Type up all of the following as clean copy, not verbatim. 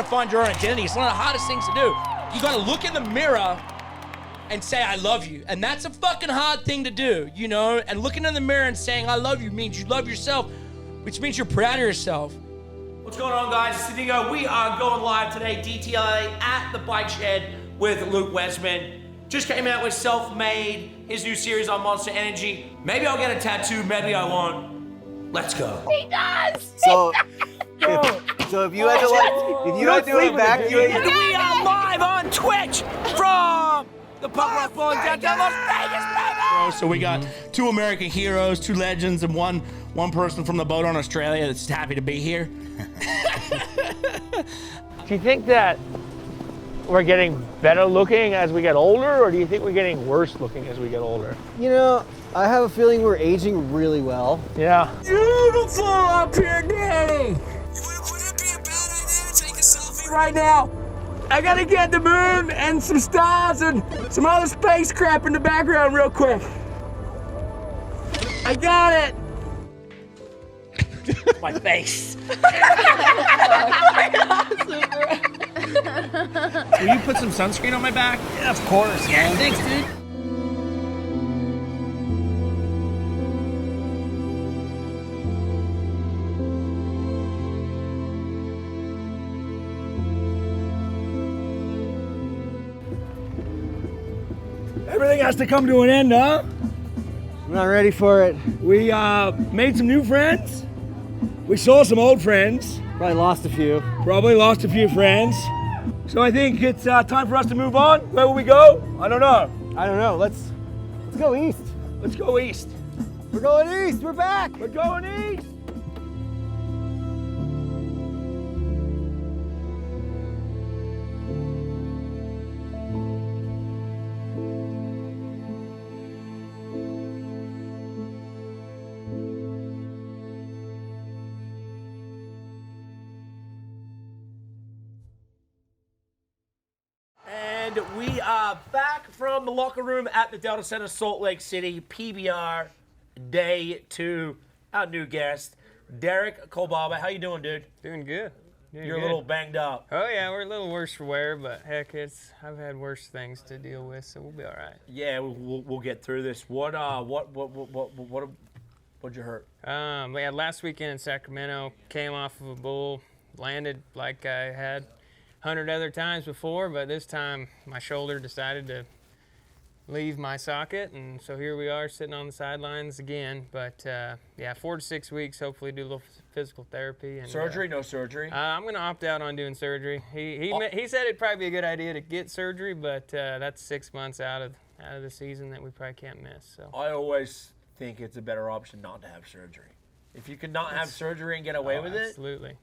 to find your own identity. It's one of the hardest things to do. You got to look in the mirror and say, I love you. And that's a fucking hard thing to do, you know? And looking in the mirror and saying, I love you means you love yourself, which means you're proud of yourself. What's going on, guys? It's Dingo. We are going live today, DTLA at the bike shed with Luke Westman. Just came out with Self-Made, his new series on Monster Energy. Maybe I'll get a tattoo, maybe I won't. Let's go. He does! So if you had to evacuate, And we are live on Twitch from the Punk Rock Bowling downtown Las Vegas, baby! So we got two American heroes, two legends, and one person from the boat on Australia that's happy to be here. Do you think that we're getting better looking as we get older, or do you think we're getting worse looking as we get older? you know, I have a feeling we're aging really well. Yeah. Beautiful up here, Danny! Would it be a bad idea to take a selfie right now? I gotta get the moon and some stars and some other space crap in the background real quick. I got it! My face. Will you put some sunscreen on my back? Yeah, of course. Yeah, thanks, dude. Everything has to come to an end, huh? I'm not ready for it. We made some new friends. We saw some old friends. Probably lost a few. Probably lost a few friends. So I think it's time for us to move on. Where will we go? I don't know. I don't know. Let's go east. Let's go east. We're going east. We're back. We're going east. And we are back from the locker room at the Delta Center, Salt Lake City, PBR Day 2. Our new guest, Derek Kolbaba. How you doing, dude? Doing good. You're a little banged up. Oh yeah, we're a little worse for wear, but heck, I've had worse things to deal with, so we'll be all right. Yeah, we'll get through this. What'd you hurt? We had last weekend in Sacramento. Came off of a bull, landed like I had 100 other times before, but this time my shoulder decided to leave my socket, and so here we are sitting on the sidelines again. But yeah, 4 to 6 weeks. Hopefully, do a little physical therapy. And, Surgery? No surgery? I'm going to opt out on doing surgery. He said it'd probably be a good idea to get surgery, but that's 6 months out of the season that we probably can't miss. So I always think it's a better option not to have surgery. If you could not have surgery and get away with it. Absolutely.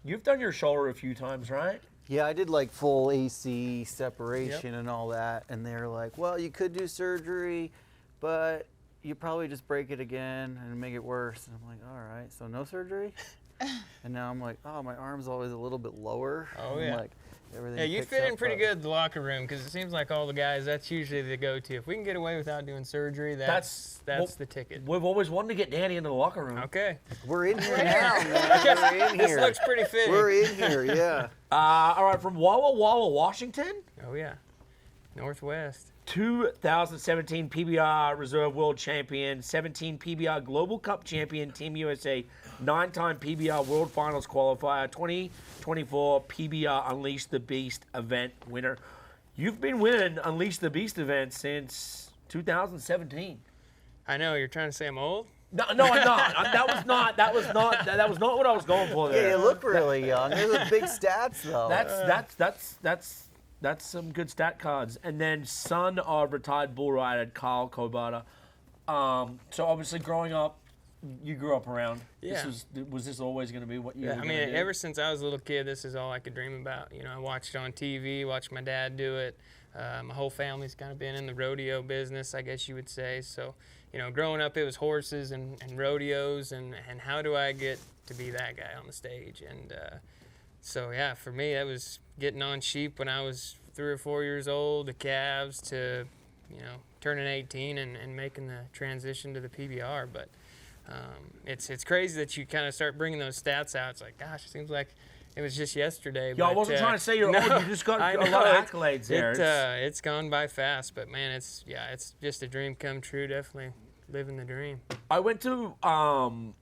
You've done your shoulder a few times, right? Yeah, I did like full AC separation and all that, and they're like, well, you could do surgery, but you probably just break it again and make it worse. And I'm like, all right, so no surgery? And now I'm like, oh, my arm's always a little bit lower. Oh, and yeah. like, everything Yeah, you picks fit in up, pretty but- good in the locker room, because it seems like all the guys, that's usually the go-to. If we can get away without doing surgery, that's the ticket. We've always wanted to get Danny into the locker room. Okay. We're in here now, man. We're in This here. looks pretty fitting. We're in here, yeah. All right, from Walla Walla, Washington. Oh, yeah. Northwest. 2017 PBR Reserve World Champion, 17 PBR Global Cup Champion, Team USA, 9-time PBR World Finals qualifier, 2024 PBR Unleash the Beast event winner. You've been winning Unleash the Beast events since 2017. I know, you're trying to say I'm old? No, I'm not. That was not what I was going for there. Yeah, you look really young. Those are big stats, though. That's some good stat cards. And then son of retired bull rider Kyle Kolbaba. So obviously growing up, you grew up around. Yeah. Was this always going to be what you? Yeah, were I gonna mean, do? ever since I was a little kid, this is all I could dream about. You know, I watched it on TV, watched my dad do it. My whole family's kind of been in the rodeo business, I guess you would say. So, you know, growing up, it was horses and rodeos, and how do I get to be that guy on the stage? And so, yeah, for me, that was getting on sheep when I was 3 or 4 years old, the calves, to, you know, turning 18 and making the transition to the PBR. But it's crazy that you kind of start bringing those stats out. It's like, gosh, it seems like It was just yesterday. Yo, I but, wasn't trying to say you're no, old. You just got I a lot know, of accolades there. It's gone by fast, but man, it's just a dream come true. Definitely living the dream. I went to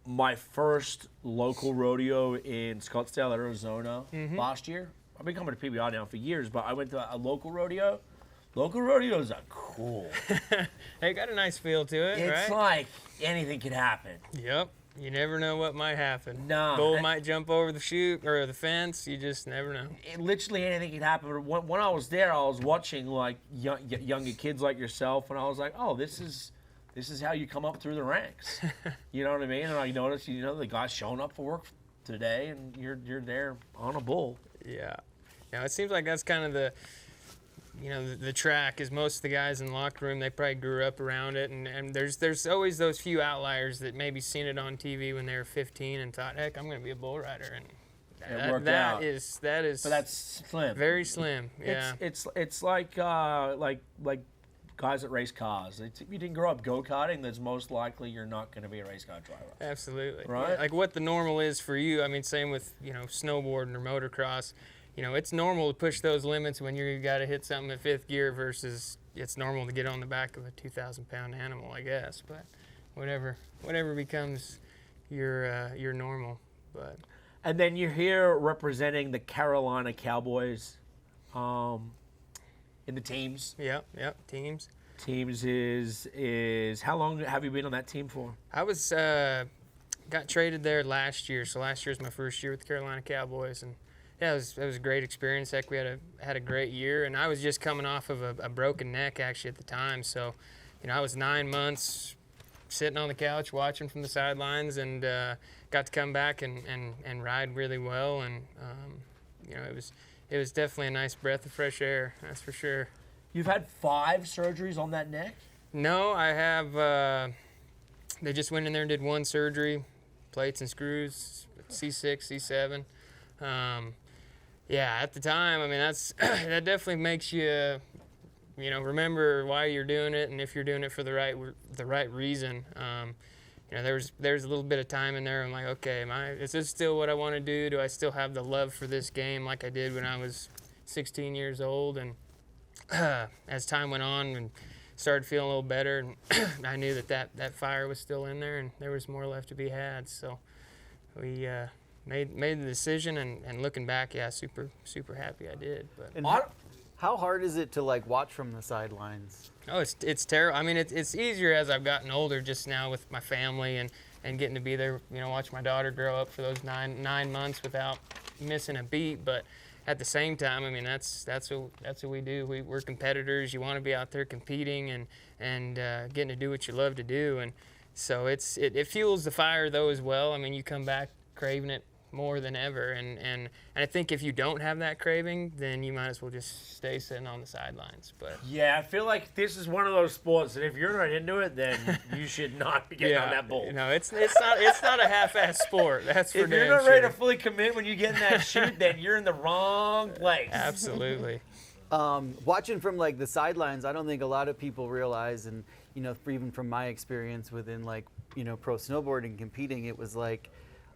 my first local rodeo in Scottsdale, Arizona last year. I've been coming to PBR now for years, but I went to a local rodeo. Local rodeos are cool. They got a nice feel to it, It's right? like anything could happen. Yep. You never know what might happen. Nah. Bull might jump over the chute or the fence. You just never know. Literally anything could happen. When I was there, I was watching like younger kids like yourself, and I was like, oh, this is how you come up through the ranks. You know what I mean? And I noticed, the guy's showing up for work today, and you're there on a bull. Yeah. Now it seems like that's kind of the track is most of the guys in the locker room, they probably grew up around it, and there's always those few outliers that maybe seen it on TV when they were 15 and thought, heck, I'm going to be a bull rider, and that is But that's slim. very slim. Yeah. It's like guys that race cars. If you didn't grow up go-karting, that's most likely you're not going to be a race car driver. Absolutely. Right? Yeah, like what the normal is for you. I mean, same with, snowboarding or motocross. It's normal to push those limits when you got to hit something at fifth gear versus it's normal to get on the back of a 2,000-pound animal, I guess. But whatever becomes your normal. But And then you're here representing the Carolina Cowboys in the teams. Yep, teams. Teams is how long have you been on that team for? I was got traded there last year, so last year was my first year with the Carolina Cowboys, and yeah, it was a great experience. Heck, we had a great year, and I was just coming off of a broken neck actually at the time, so I was 9 months sitting on the couch watching from the sidelines, and got to come back and ride really well, and it was definitely a nice breath of fresh air, that's for sure. You've had 5 surgeries on that neck? No, I have. They just went in there and did 1 surgery, plates and screws, C6, C7. Yeah, at the time, I mean, that definitely makes you, remember why you're doing it and if you're doing it for the right reason. There's a little bit of time in there. I'm like, okay, is this still what I want to do? Do I still have the love for this game like I did when I was 16 years old? And as time went on and started feeling a little better, and I knew that fire was still in there and there was more left to be had. So we made the decision, and looking back, yeah, super happy I did. But And how hard is it to watch from the sidelines? oh, it's terrible. I mean, it's easier as I've gotten older, just now with my family and getting to be there. Watch my daughter grow up for those nine months without missing a beat. But at the same time, I mean, that's what we do. We're competitors. You want to be out there competing and getting to do what you love to do. And so it fuels the fire though as well. I mean, you come back craving it more than ever, and I think if you don't have that craving, then you might as well just stay sitting on the sidelines. But Yeah, I feel like this is one of those sports that if you're not into it, then you should not be getting on that bull. it's not a half-ass sport. That's for If you're damn not ready sure. to fully commit when you get in that chute, then you're in the wrong place. Absolutely. Watching from the sidelines, I don't think a lot of people realize, and even from my experience within pro snowboarding competing, it was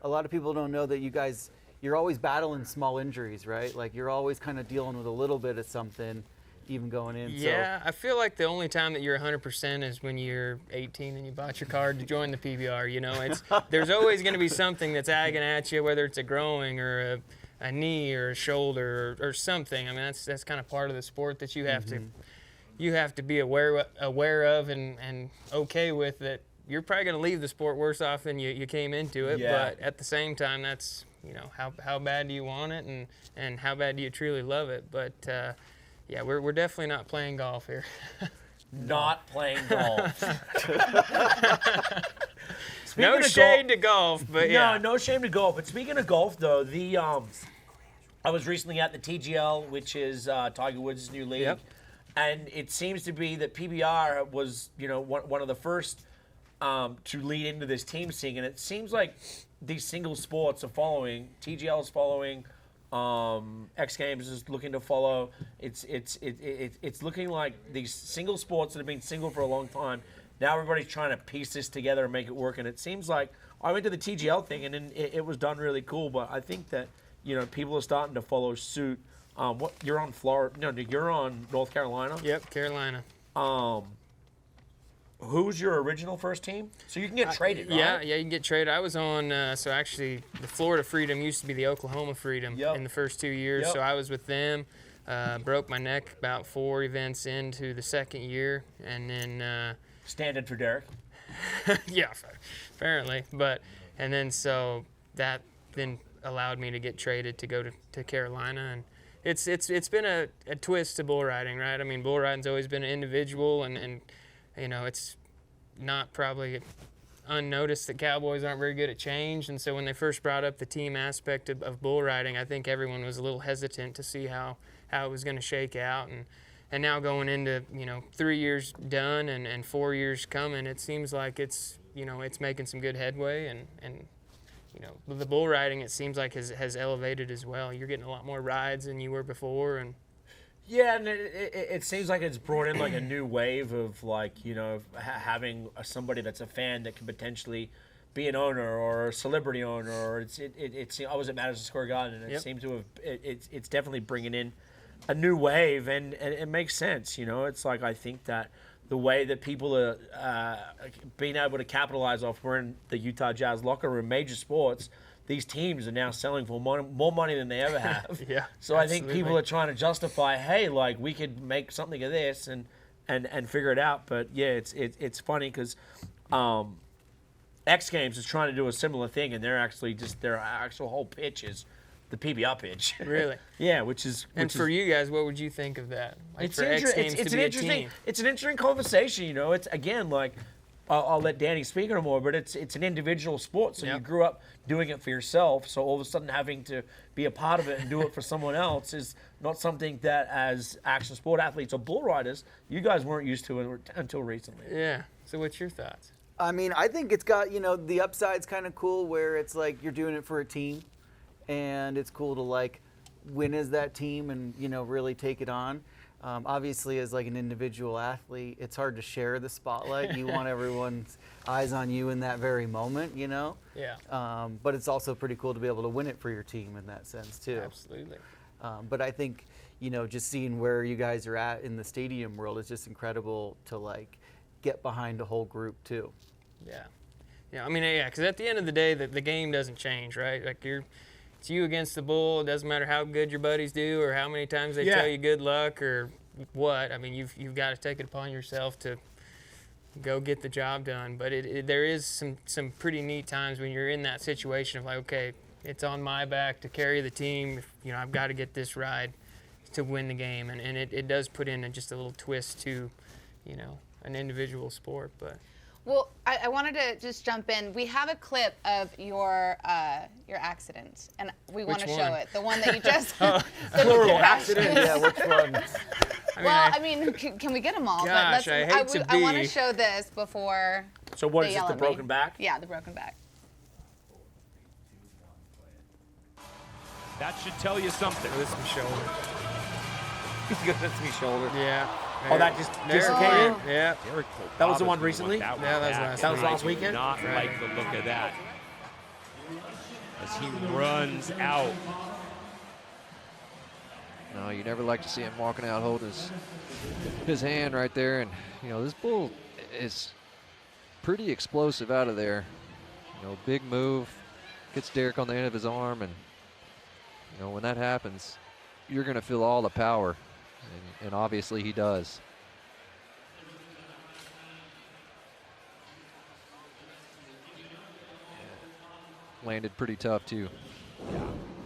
a lot of people don't know that you're always battling small injuries, right? You're always kind of dealing with a little bit of something even going in. Yeah, I feel like the only time that you're 100% is when you're 18 and you bought your card to join the PBR. There's always going to be something that's agging at you, whether it's a growing or a knee or a shoulder or something. I mean, that's kind of part of the sport that you have to be aware of and okay with that. You're probably going to leave the sport worse off than you came into it, Yeah. but at the same time, that's, how bad do you want it and how bad do you truly love it? But, yeah, we're definitely not playing golf here. Not playing golf. No shade to golf, but yeah. No shame to golf. But speaking of golf, though, I was recently at the TGL, which is Tiger Woods' new league, Yep. and it seems to be that PBR was, one of the first to lead into this team scene, and it seems like these single sports are following. TGL is following. X Games is looking to follow. It's looking like these single sports that have been single for a long time. Now everybody's trying to piece this together and make it work. And it seems like I went to the TGL thing and it was done really cool. But I think that people are starting to follow suit. What you're on Florida? No, you're on North Carolina. Yep, Carolina. Who's your original first team? So you can get traded, right? Yeah, you can get traded. I was on, so actually the Florida Freedom used to be the Oklahoma Freedom in the first 2 years. Yep. So I was with them, broke my neck about 4 events into the second year. And then... Standard for Derek. yeah, apparently. And then so that then allowed me to get traded to go to Carolina. And it's been a twist to bull riding, right? I mean, bull riding's always been an individual and it's not probably unnoticed that cowboys aren't very good at change. And so when they first brought up the team aspect of bull riding, I think everyone was a little hesitant to see how it was going to shake out. And now going into, 3 years done and 4 years coming, it seems like it's making some good headway. And the bull riding, it seems like has elevated as well. You're getting a lot more rides than you were before. And yeah, and it seems like it's brought in like a new wave of having somebody that's a fan that can potentially be an owner or a celebrity owner. Or I was at Madison Square Garden, and it seemed to have it's definitely bringing in a new wave, and it makes sense. It's like I think that the way that people are being able to capitalize off, we're in the Utah Jazz locker room, major sports. These teams are now selling for more money than they ever have. Yeah. So I think people are trying to justify, hey, like we could make something of this and figure it out. But yeah, it's funny because X Games is trying to do a similar thing, and they're actually their actual whole pitch is the PBR pitch. Really? Yeah, which is for you guys, what would you think of that? Like it's for X Games it's to an be a interesting team. it's an interesting conversation. It's again like. I'll let Danny speak on it more, but it's an individual sport, so you grew up doing it for yourself, so all of a sudden having to be a part of it and do it for someone else is not something that as action sport athletes or bull riders, you guys weren't used to until recently. Yeah. So what's your thoughts? I mean, I think it's got, the upside's kind of cool where it's like you're doing it for a team, and it's cool to like win as that team and, really take it on. Obviously, as like an individual athlete, it's hard to share the spotlight. You want everyone's eyes on you in that very moment, Yeah. But it's also pretty cool to be able to win it for your team in that sense too. Absolutely. But I think, just seeing where you guys are at in the stadium world is just incredible to like get behind a whole group too. Yeah. Yeah. I mean, yeah, because at the end of the day, the game doesn't change, right? Like it's you against the bull. It doesn't matter how good your buddies do or how many times they tell you good luck or what. I mean, you've got to take it upon yourself to go get the job done. But there is some pretty neat times when you're in that situation of like, okay, it's on my back to carry the team. I've got to get this ride to win the game, and it does put in just a little twist to, an individual sport, but. Well, I wanted to just jump in. We have a clip of your accident, and we want to show it. The one that you just Plural accident. Yeah, which one? I mean, can we get them all? Gosh, but I hate to be. I want to show this before. So what they is yell it? The at me. broken back? Yeah, the broken back. That should tell you something. This is my shoulder. That's me shoulder. Yeah. Oh, that just dislocated? Yeah. Derek Kolbaba That was the one recently? That Yeah, that was back, last That was and I last do weekend? Not like the look of that. As he runs out. No, you never like to see him walking out, hold his hand right there. And, this bull is pretty explosive out of there. Big move, gets Derek on the end of his arm. And, when that happens, you're going to feel all the power. And obviously he does. Landed pretty tough, too.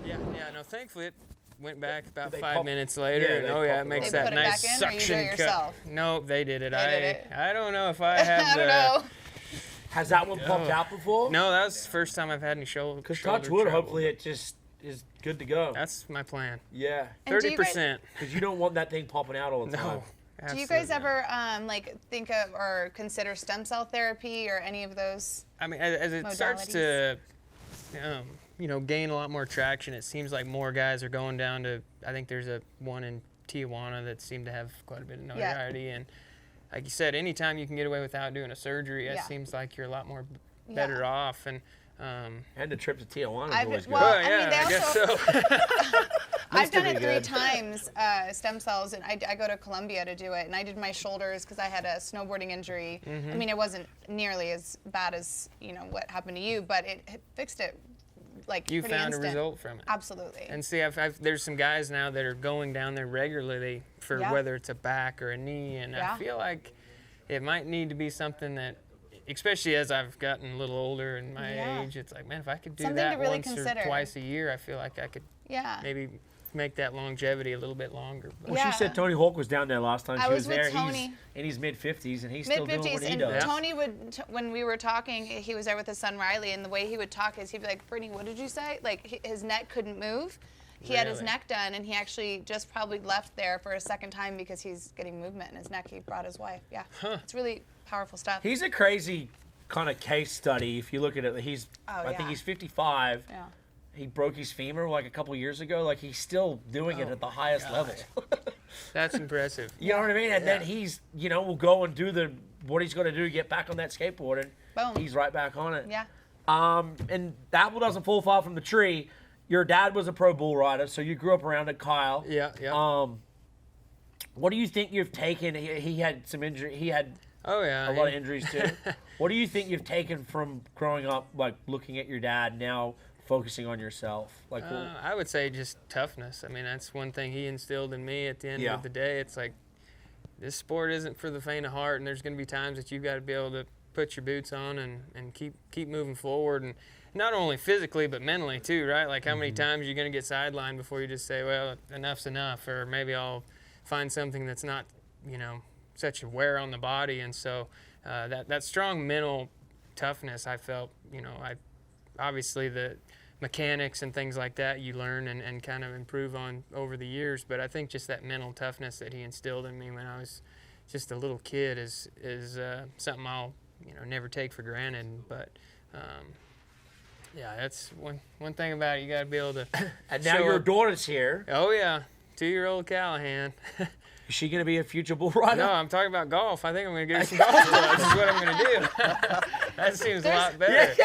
Yeah. No, thankfully it went back about They 5 pop- minutes later, yeah, and they it pop makes it They that put it nice back in, or you do suction it cut. yourself? Nope, they did it. They did it? I don't know if I have I don't know. Has that one popped out before? No, that was the first time I've had any shoulder. Because shoulder touch wood, trouble. hopefully it just is good to go. That's my plan. Yeah. And do you guys- 30%. Because you don't want that thing popping out all the time. No. Do you guys absolutely ever think of or consider stem cell therapy or any of those? I mean, as it starts to, gain a lot more traction, it seems like more guys are going down to. I think there's one in Tijuana that seemed to have quite a bit of notoriety, and like you said, anytime you can get away without doing a surgery, it seems like you're a lot more better off. And And the trip to Tijuana is I've- always good. well, Oh, I mean, yeah, they I guess also- so. I've done it be 3 good. times, stem cells, and I go to Colombia to do it. And I did my shoulders because I had a snowboarding injury. I mean, it wasn't nearly as bad as what happened to you, but it fixed it like You pretty found instant. a result from it. Absolutely. And see, there's some guys now that are going down there regularly for Yeah. whether it's a back or a knee, and Yeah. I feel like it might need to be something that, especially as I've gotten a little older in my Yeah. age, it's like, man, if I could do Something that to really once consider. or twice a year, I feel like I could Yeah. maybe make that longevity a little bit longer. But Well, Yeah. she said Tony Hawk was down there last time I she was was with there. Tony. He's in his mid-50s, and he's still doing Mid-50s, what he and does. Tony would, when we were talking, he was there with his son Riley, and the way he would talk is he'd be like, Brittney, what did you say? Like, his neck couldn't move. He had his Really? neck done, and he actually just probably left there for a second time because he's getting movement in his neck. He brought his wife. Yeah. It's really powerful stuff. He's a crazy kind of case study. If you look at it, I think yeah. he's 55. Yeah. He broke his femur like a couple years ago. Like, he's still doing it at the highest level. that's impressive. You know what I mean? And then he's, will go and do what he's going to do to get back on that skateboard, and Boom. he's right back on it. Yeah. And the apple doesn't fall far from the tree. Your dad was a pro bull rider, so you grew up around it, Kyle. Yeah. What do you think you've taken? He had some injury. He had Oh yeah. a lot of injuries too. What do you think you've taken from growing up, like looking at your dad, now focusing on yourself? Like, I would say just toughness. I mean, that's one thing he instilled in me at the end Yeah. of the day. It's like, this sport isn't for the faint of heart, and there's going to be times that you've got to be able to put your boots on and keep moving forward, and not only physically but mentally too, right? Like, how many times you're going to get sidelined before you just say, well, enough's enough, or maybe I'll find something that's not, such a wear on the body. And so that strong mental toughness, I felt, obviously the mechanics and things like that you learn and kind of improve on over the years, but I think just that mental toughness that he instilled in me when I was just a little kid is something I'll never take for granted. But yeah, that's one thing about it. You got to be able to. and now show your up. daughter's here. Oh yeah, 2-year-old Callahan. Is she going to be a future bull rider? No, I'm talking about golf. I think I'm going to give her some golf clubs. Is what I'm going to do. That seems a lot better.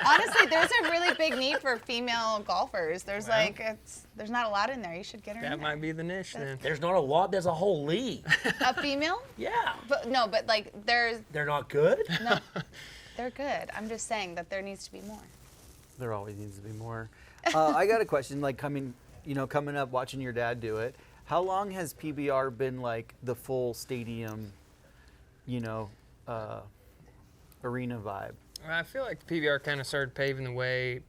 Honestly, there's a really big need for female golfers. There's there's not a lot in there. You should get her That in there. might be the niche then. There's not a lot. There's a whole league. A female? Yeah. But no, but like there's They're not good? no, they're good. I'm just saying that there needs to be more. There always needs to be more. I got a question. Like coming up, watching your dad do it. How long has PBR been like the full stadium, arena vibe? Well, I feel like the PBR kind of started paving the way.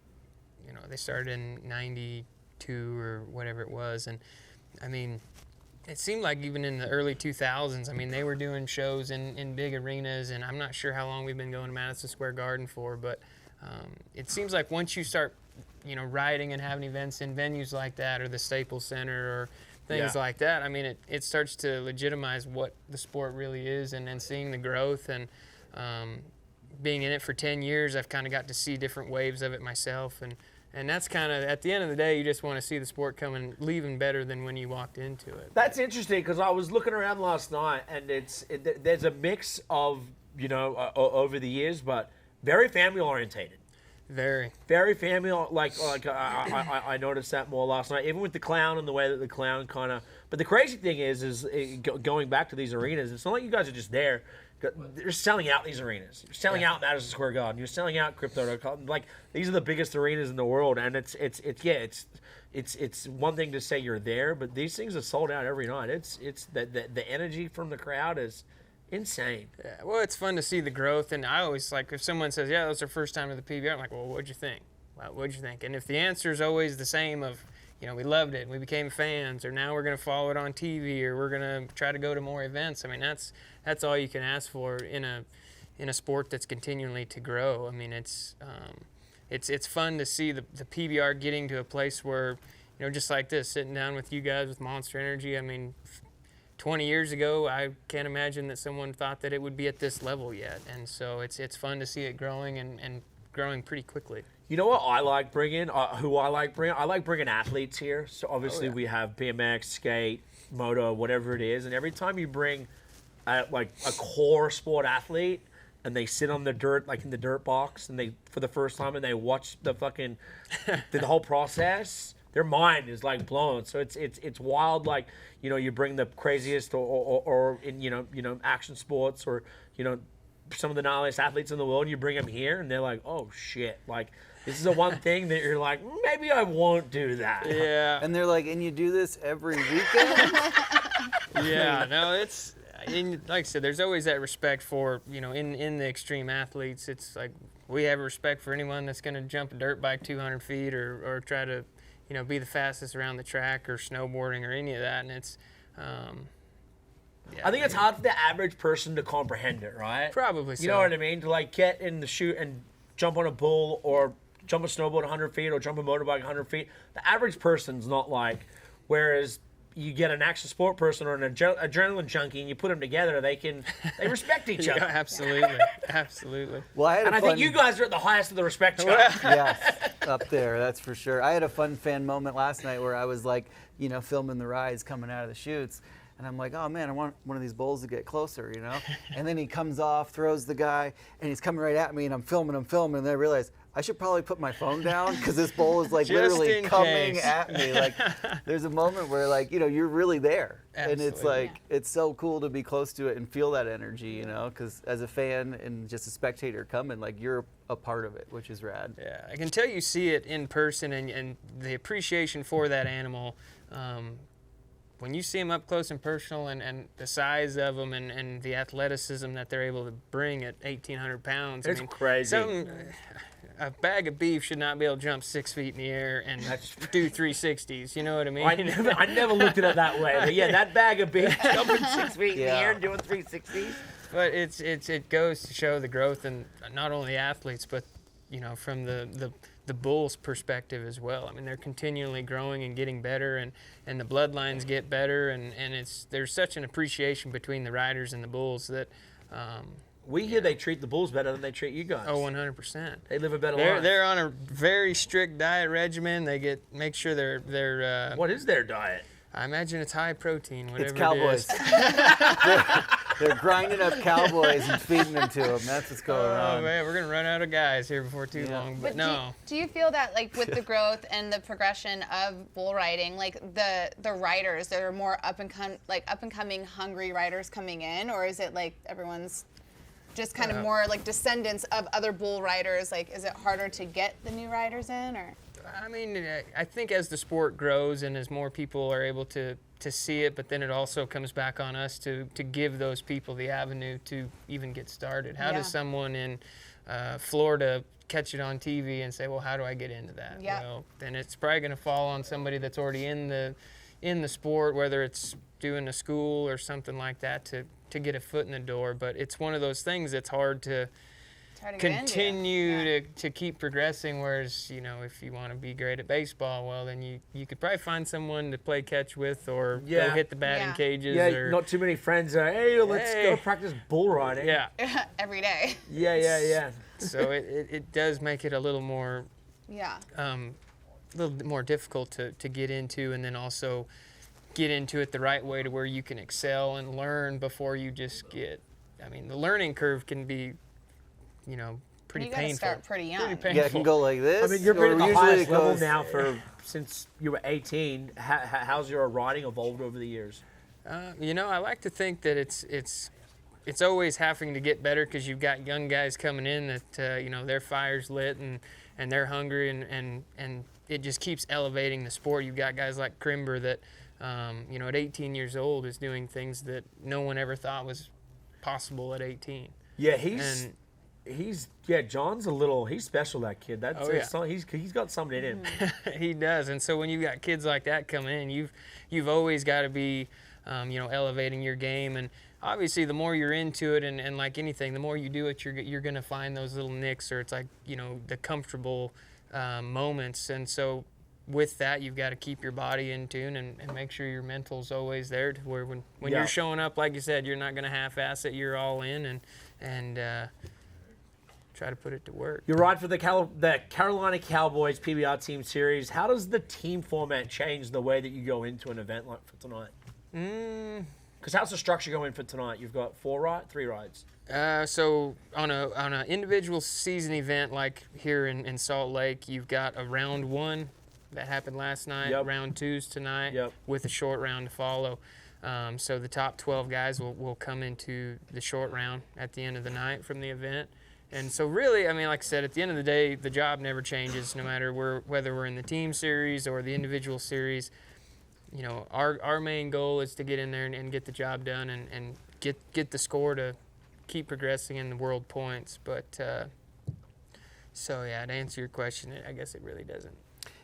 They started in '92 or whatever it was, and I mean, it seemed like even in the early 2000s, I mean, they were doing shows in big arenas, and I'm not sure how long we've been going to Madison Square Garden for, but it seems like once you start, riding and having events in venues like that, or the Staples Center, or things Yeah. like that, I mean, it starts to legitimize what the sport really is, and then seeing the growth, and being in it for 10 years, I've kind of got to see different waves of it myself, and that's kind of, at the end of the day, you just want to see the sport leaving better than when you walked into it. That's interesting, because I was looking around last night, and there's a mix of, over the years, but very family orientated. Very. Very family, I noticed that more last night, even with the clown and the way that the clown kind of. But the crazy thing is going back to these arenas, it's not like you guys are just there. You're selling out these arenas. You're selling out Madison Square Garden. You're selling out Crypto.com. Like, these are the biggest arenas in the world, and it's one thing to say you're there, but these things are sold out every night. It's the energy from the crowd is insane. Yeah, well, it's fun to see the growth, and I always, like, if someone says, yeah, that was their first time at the PBR, I'm like, well, what'd you think? Well, what'd you think? And if the answer is always the same of, we loved it, we became fans, or now we're going to follow it on TV, or we're going to try to go to more events, I mean, that's all you can ask for in a sport that's continually to grow. I mean, it's fun to see the PBR getting to a place where, just like this, sitting down with you guys with Monster Energy, I mean, 20 years ago, I can't imagine that someone thought that it would be at this level yet. And so it's fun to see it growing and growing pretty quickly. You know what I like bringing? I like bringing athletes here. So obviously we have BMX, skate, moto, whatever it is. And every time you bring like a core sport athlete, and they sit on the dirt, like in the dirt box, and they for the first time, and they watch the fucking the whole process. Their mind is like blown. So it's wild. Like, you know, you bring the craziest or in you know action sports or you know some of the gnarliest athletes in the world. You bring them here, and they're like, oh shit, like. This is the one thing that you're like, maybe I won't do that. Yeah. And they're like, and you do this every weekend? Yeah, no, it's like I said, there's always that respect for, you know, in the extreme athletes. It's like we have respect for anyone that's going to jump a dirt bike 200 feet or try to, you know, be the fastest around the track or snowboarding or any of that. And it's, yeah, I think it's hard for the average person to comprehend it, right? Probably so. You know what I mean? To like get in the chute and jump on a bull or jump a snowboard 100 feet or jump a motorbike 100 feet. The average person's not like, whereas you get an action sport person or an adrenaline junkie and you put them together, they respect each other. Yeah, absolutely, absolutely. Well, I think you guys are at the highest of the respect chart. Yes, up there, that's for sure. I had a fun fan moment last night where I was like, you know, filming the rides coming out of the chutes. And I'm like, oh man, I want one of these bulls to get closer, you know? And then he comes off, throws the guy, and he's coming right at me, and I'm filming, and I realize I should probably put my phone down because this bull is like literally coming at me. Like, there's a moment where, like, you know, you're really there. Absolutely. And it's like, it's so cool to be close to it and feel that energy, you know? Because as a fan and just a spectator coming, like, you're a part of it, which is rad. Yeah, I can tell you see it in person and the appreciation for that animal. When you see them up close and personal and the size of them and the athleticism that they're able to bring at 1,800 pounds. It's crazy. A bag of beef should not be able to jump 6 feet in the air and do 360s. You know what I mean? I never looked at it that way. But yeah, that bag of beef jumping 6 feet in the air and doing 360s. But it goes to show the growth in not only the athletes, but, you know, from the Bulls' perspective as well. I mean, they're continually growing and getting better, and the bloodlines get better, and there's such an appreciation between the riders and the Bulls that we hear they treat the Bulls better than they treat you guys. Oh, 100%. They live a better life. They're on a very strict diet regimen. They make sure they're what is their diet? I imagine it's high protein, whatever It's cowboys. it is. They're grinding up cowboys and feeding them to them. That's what's going on. Oh man, we're gonna run out of guys here before too long. But no. Do you feel that, like, with the growth and the progression of bull riding, like the riders, there are more up and coming hungry riders coming in, or is it like everyone's just kind of more like descendants of other bull riders? Like, is it harder to get the new riders in, or? I mean, I think as the sport grows and as more people are able to see it, but then it also comes back on us to give those people the avenue to even get started. How does someone in Florida catch it on TV and say, well, how do I get into that? Yeah. Well, then it's probably going to fall on somebody that's already in the sport, whether it's doing a school or something like that to get a foot in the door. But it's one of those things that's hard to continue to keep progressing, whereas, you know, if you want to be great at baseball, well, then you could probably find someone to play catch with or go hit the batting cages. Yeah, or, not too many friends are, hey, let's go practice bull riding. Yeah. Every day. Yeah. So it does make it a little more difficult to get into, and then also get into it the right way to where you can excel and learn before you just get, I mean, the learning curve can be, you know, pretty you gotta painful. start pretty young. Pretty painful. Yeah, it can go like this. I mean, you've been or at the usually highest it level goes- now since you were 18. How's your riding evolved over the years? You know, I like to think that it's always having to get better because you've got young guys coming in that, you know, their fire's lit and they're hungry and it just keeps elevating the sport. You've got guys like Crimber that, you know, at 18 years old is doing things that no one ever thought was possible at 18. Yeah, he's special, that kid. He's got something in him. He does. And so when you've got kids like that coming in, you've always got to be, you know, elevating your game. And obviously the more you're into it and like anything, the more you do it, you're going to find those little nicks, or it's like, you know, the comfortable moments. And so with that, you've got to keep your body in tune and make sure your mental's always there to where when you're showing up, like you said, you're not going to half-ass it. You're all in and try to put it to work. You ride for the Carolina Cowboys PBR Team Series. How does the team format change the way that you go into an event like for tonight? Because how's the structure going for tonight? You've got 3 rides. So on a individual season event like here in Salt Lake, you've got a round 1 that happened last night, Yep. round 2's tonight, Yep. with a short round to follow. So the top 12 guys will come into the short round at the end of the night from the event. And so really, I mean, like I said, at the end of the day, the job never changes, no matter whether we're in the team series or the individual series. You know, our main goal is to get in there and get the job done and get the score to keep progressing in the world points. But so yeah, to answer your question, I guess it really doesn't.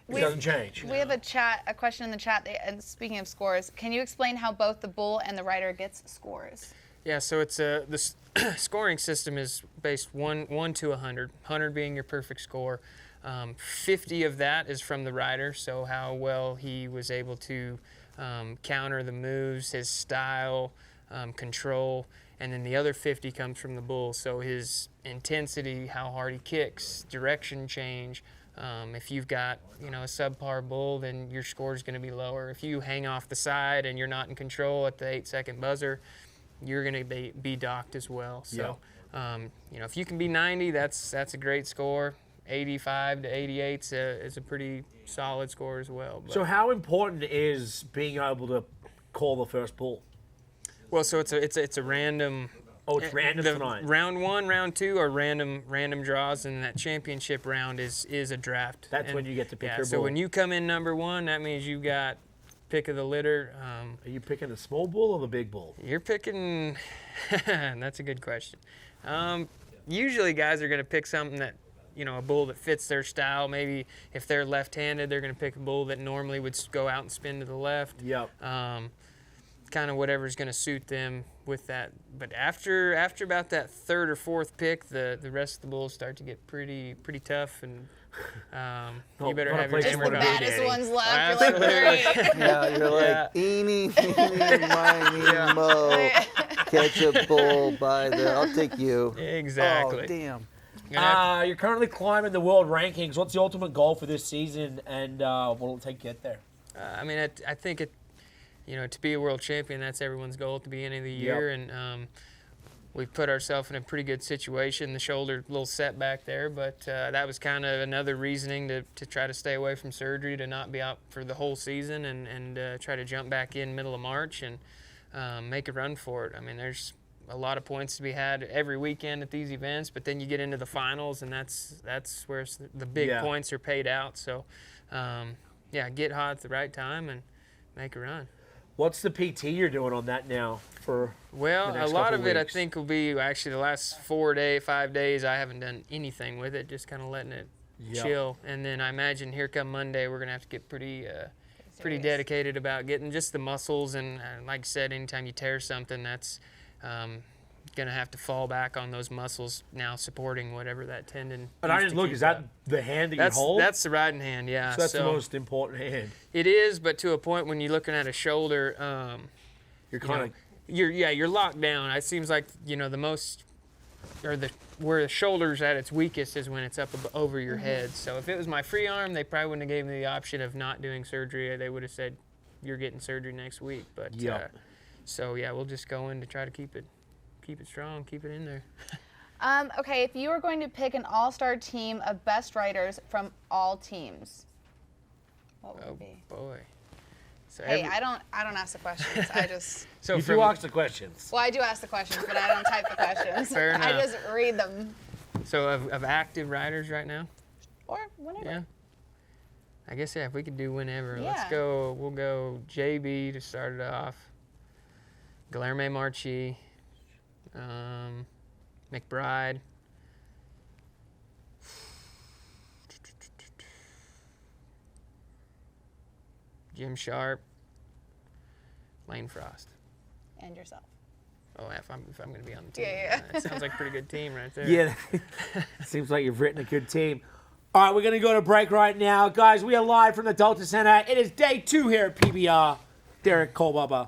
It doesn't change. We have a question in the chat. And speaking of scores, can you explain how both the bull and the rider gets scores? Yeah, so it's the scoring system is based 1 to 100. 100 being your perfect score. 50 of that is from the rider, so how well he was able to counter the moves, his style, control, and then the other 50 comes from the bull. So his intensity, how hard he kicks, direction change. If you've got a subpar bull, then your score is going to be lower. If you hang off the side and you're not in control at the 8-second buzzer, you're going to be docked as well. So, if you can be 90, that's a great score. 85 to 88 is a pretty solid score as well. But. So how important is being able to call the first bull? Well, so it's a random. Oh, it's random tonight. Round 1, round 2 are random draws, and that championship round is a draft. That's when you get to pick your bull. So when you come in number 1, that means you got pick of the litter. Are you picking the small bull or the big bull? You're picking. That's a good question. Usually, guys are going to pick something that, a bull that fits their style. Maybe if they're left-handed, they're going to pick a bull that normally would go out and spin to the left. Yep. Kind of whatever's going to suit them with that. But after about that 3rd or 4th pick, the rest of the bulls start to get pretty tough, and you better have your Just the hammer on. baddest ones left. You're like, great. Yeah, you're like, eeny, meeny, miny, mo. Catch a bull by the, I'll take you. Exactly. Oh, damn. You're currently climbing the world rankings. What's the ultimate goal for this season, and what will it take to get there? I think to be a world champion, that's everyone's goal at the beginning of the year, and we've put ourselves in a pretty good situation. The shoulder, little setback there, but that was kind of another reasoning to try to stay away from surgery, to not be out for the whole season, and try to jump back in middle of March and make a run for it. I mean, there's a lot of points to be had every weekend at these events, but then you get into the finals, and that's where the big points are paid out. So, get hot at the right time and make a run. What's the PT you're doing on that now for Well, the next a lot couple of it, I weeks? think, will be actually the last 5 days. I haven't done anything with it, just kind of letting it chill. And then I imagine here come Monday, we're going to have to get pretty dedicated about getting just the muscles. And like I said, anytime you tear something, that's going to have to fall back on those muscles now supporting whatever that tendon. But I didn't look. Is that the hand that you hold? That's the riding hand, yeah. So that's the most important hand. It is, but to a point when you're looking at a shoulder, You're kind of. you're locked down. It seems like the most, or where the shoulder's at its weakest is when it's up over your head. So if it was my free arm, they probably wouldn't have gave me the option of not doing surgery. They would have said, "You're getting surgery next week." But we'll just go in to try to keep it strong, keep it in there. Okay, if you were going to pick an all-star team of best riders from all teams, what would it be? Boy. So Hey, I don't ask the questions. I just. So You do ask the questions. Well, I do ask the questions, but I don't type the questions. Fair enough. I just read them. So of active riders right now? Or whenever. Yeah. I guess if we could do whenever. Yeah. We'll go JB to start it off. Guilherme Marchi. McBride. Jim Sharp. Lane Frost. And yourself. Oh, if I'm going to be on the team. Yeah. That sounds like a pretty good team right there. Yeah, seems like you've written a good team. All right, we're going to go to break right now. Guys, we are live from the Delta Center. It is day 2 here at PBR. Derek Kolbaba.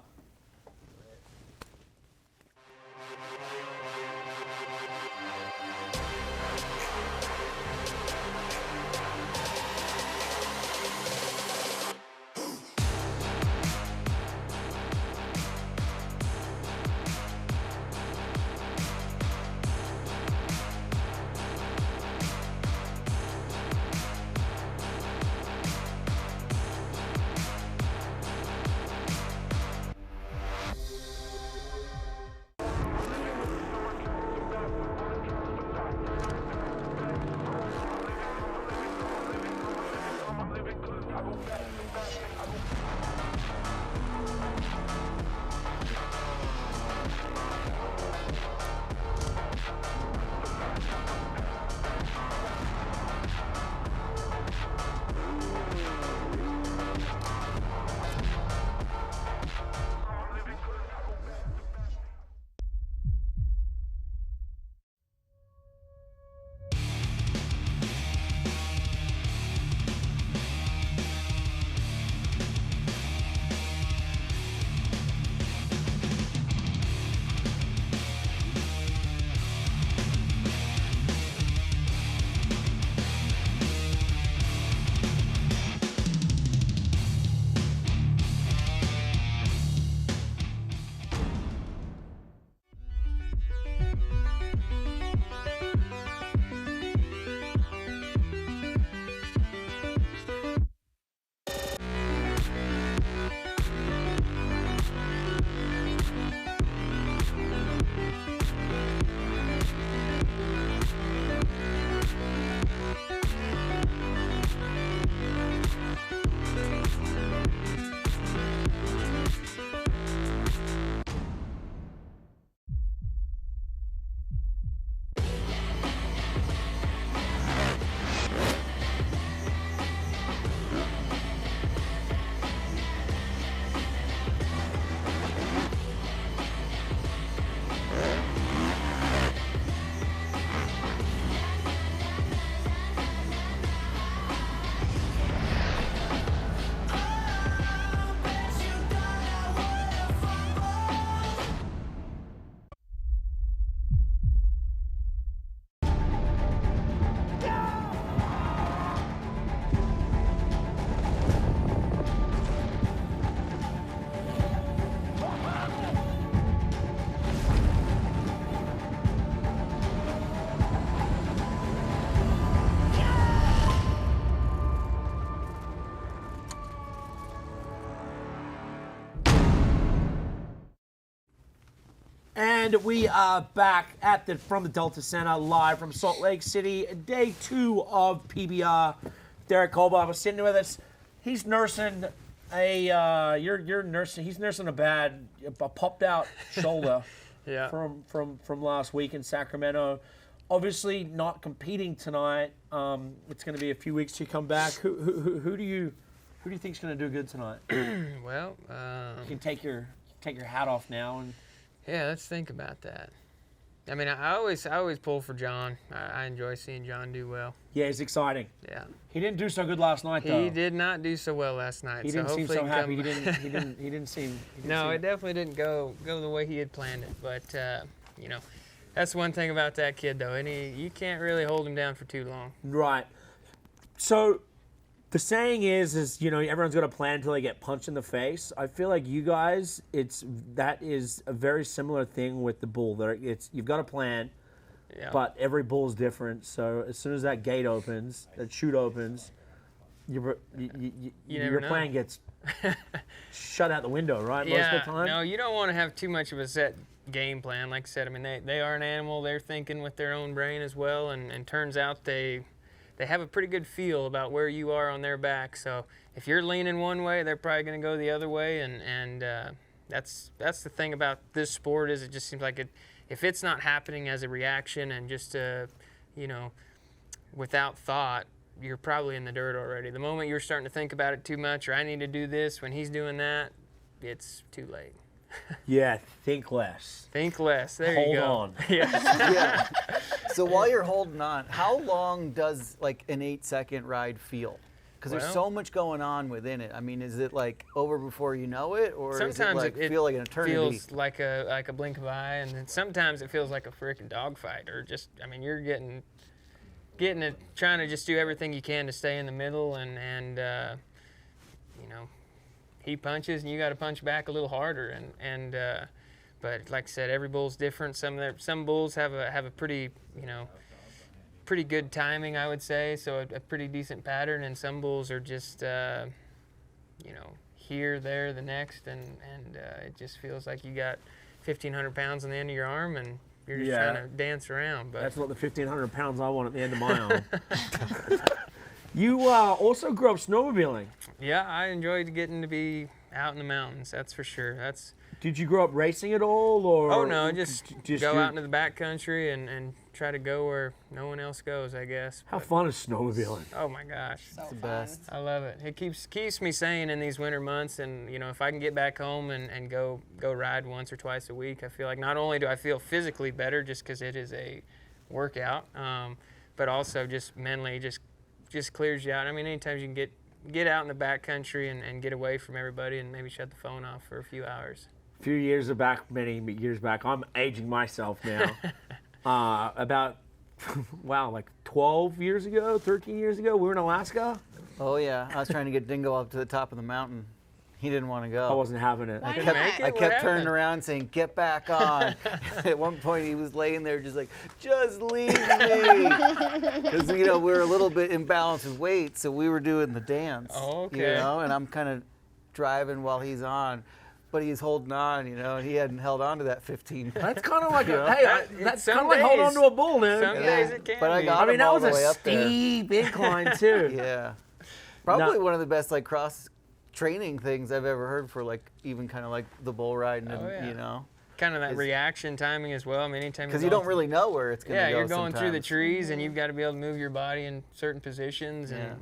And we are back from the Delta Center, live from Salt Lake City, day 2 of PBR. Derek Kolbaba sitting with us. He's nursing he's nursing a popped out shoulder Yeah. from last week in Sacramento. Obviously not competing tonight. It's going to be a few weeks to come back. Who do you think's going to do good tonight? Well, You can take your hat off now and. yeah, let's think about that. I mean, I always pull for John. I enjoy seeing John do well. Yeah, it's exciting. Yeah. He didn't do so good last night, though. He did not do so well last night. He didn't seem hopefully so happy. come- He didn't seem. No, it definitely didn't go the way he had planned it. But you know, that's one thing about that kid, though. And you can't really hold him down for too long. Right. So, the saying is everyone's got a plan until they get punched in the face. I feel like you guys, that is a very similar thing with the bull. You've got a plan, Yeah. but every bull is different. So as soon as that gate opens, that chute opens, your never know. plan gets shut out the window, right? yeah. Most of the time. No, you don't want to have too much of a set game plan. Like I said, I mean, they are an animal. They're thinking with their own brain as well. And turns out they have a pretty good feel about where you are on their back. So if you're leaning one way, they're probably going to go the other way. And that's the thing about this sport is it just seems like if it's not happening as a reaction and just without thought, you're probably in the dirt already. The moment you're starting to think about it too much, or I need to do this when he's doing that, it's too late. Yeah, think less. Think less. There Hold you go. on. Yeah. Yeah. So while you're holding on, how long does like an 8-second ride feel? Because there's Well- so much going on within it. I mean, is it like over before you know it, or Sometimes is it like feel like an eternity? feels like a blink of eye, and then sometimes it feels like a freaking dogfight, or just you're getting it, trying to just do everything you can to stay in the middle, and he punches and you got to punch back a little harder, but like I said, every bull's different. Some bulls have a pretty pretty good timing, I would say, so a pretty decent pattern, and some bulls are just here, there, the next, and it just feels like you got 1,500 pounds on the end of your arm, and you're just Yeah. trying to dance around. But That's not the 1,500 pounds I want at the end of my arm. You also grew up snowmobiling. yeah, I enjoyed getting to be out in the mountains. That's for sure. Did you grow up racing at all, or? Oh no, just go your- out into the back country and try to go where no one else goes, I guess. How But- fun is snowmobiling? Oh my gosh. So the fun. best. I love it. It keeps me sane in these winter months, and if I can get back home and go ride once or twice a week, I feel like not only do I feel physically better just because it is a workout, but also just mentally just clears you out. I mean, anytime you can get out in the back country and get away from everybody and maybe shut the phone off for a few hours. Many years back, I'm aging myself now. About, like 12 years ago, 13 years ago, we were in Alaska. Oh yeah, I was trying to get Dingo up to the top of the mountain. He didn't want to go. I wasn't having it. Why Didn't not? make it? I What kept turning happened? around saying, "Get back on." At one point, he was laying there just like, "Just leave me," because we were a little bit imbalanced with weight, so we were doing the dance. Oh, okay. And I'm kind of driving while he's on, but he's holding on. And he hadn't held on to that 15. That's kind of like, That- that's some kind of like holding on days- to a bull, man. Some days it can But I be. got I mean, him that all was the a way up there. steep incline, too. Yeah, probably No. one of the best like cross training things I've ever heard for like even kind of like the bull riding Oh, yeah. and kind of that Is- reaction timing as well. I mean, anytime because you're you don't going really know where it's gonna yeah, go. you're going through the sometimes. trees, and you've got to be able to move your body in certain positions. And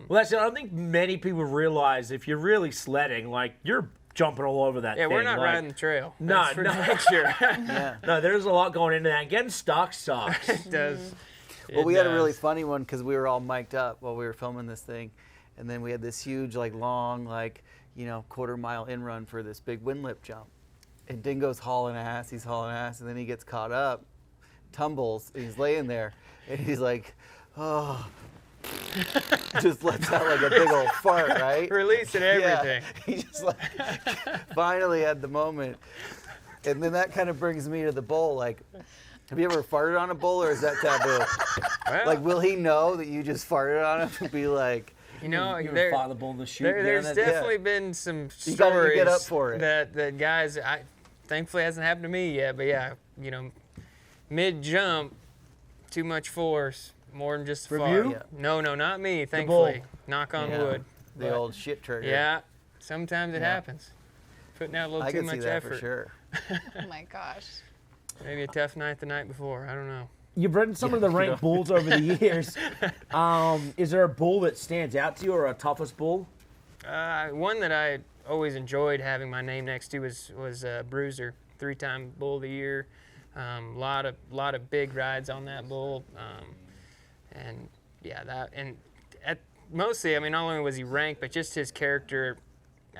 Well, that's it. I don't think many people realize if you're really sledding, like, you're jumping all over that yeah, thing. we're not like, riding the trail. No, That's for no. damn sure. Yeah. No, there's a lot going into that. And getting stuck sucks. It does. Well, It we had a really does. funny one because we were all mic'd up while we were filming this thing, and then we had this huge, like, long, like, quarter-mile in-run for this big windlip jump. And Dingo's hauling ass, and then he gets caught up, tumbles, and he's laying there, and he's like, oh, just lets out like a big old fart, right? Releasing everything. Yeah, he just like finally had the moment. And then that kind of brings me to the bull. Like, have you ever farted on a bull, or is that taboo? Well, Like, will he know that you just farted on him and be like, you know, You there, follow the bull in the chute. there's yeah, definitely been some You gotta stories get up for it. that guys thankfully hasn't happened to me yet. But yeah, mid jump, too much force, more than just the From far. you? Yeah. No, not me. Thankfully, knock on Yeah. wood. The old shit trigger. Yeah, sometimes it happens. Putting out a little I too can see much that effort. for sure. Oh my gosh. Maybe a tough night the night before. I don't know. You've ridden some of the ranked bulls over the years. Is there a bull that stands out to you, or a toughest bull? One that I always enjoyed having my name next to was Bruiser, 3-time Bull of the Year. Lot of big rides on that bull, and yeah, mostly, I mean, not only was he ranked, but just his character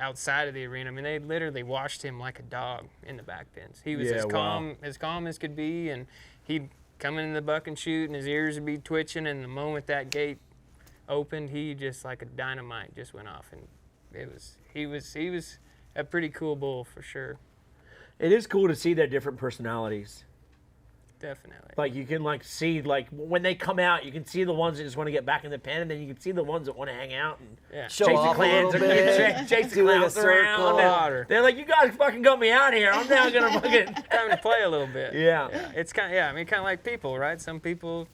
outside of the arena. I mean, they literally washed him like a dog in the back pens. He was as calm as could be, and he'd come in the buck and shoot, and his ears would be twitching, and the moment that gate opened, he just like a dynamite just went off, and he was a pretty cool bull for sure. It is cool to see their different personalities. Definitely. Like you can see when they come out, you can see the ones that just want to get back in the pen, and then you can see the ones that want to hang out and Yeah. Show chase the off a clans, little bit. chase the Do like a clowns around. circle. And they're like, "You guys fucking got me out here. I'm now gonna fucking." Time to play a little bit. Yeah. It's kind of like people, right? Some people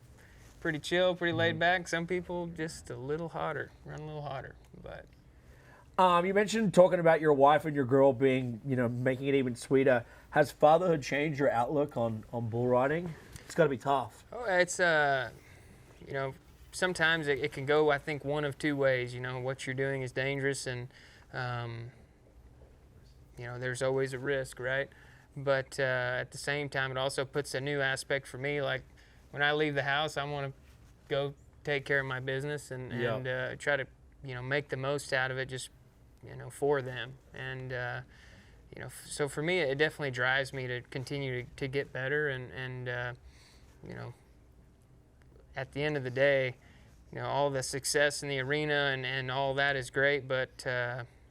pretty chill, pretty Mm-hmm. laid back. Some people just a little hotter, run a little hotter. But You mentioned talking about your wife and your girl being, making it even sweeter. Has fatherhood changed your outlook on bull riding? It's got to be tough. it's sometimes it can go, I think, one of two ways. What you're doing is dangerous, and there's always a risk, right? But at the same time, it also puts a new aspect for me. Like when I leave the house, I want to go take care of my business and try to make the most out of it, just for them. And so for me, it definitely drives me to continue to get better. And at the end of the day, all the success in the arena and all that is great, but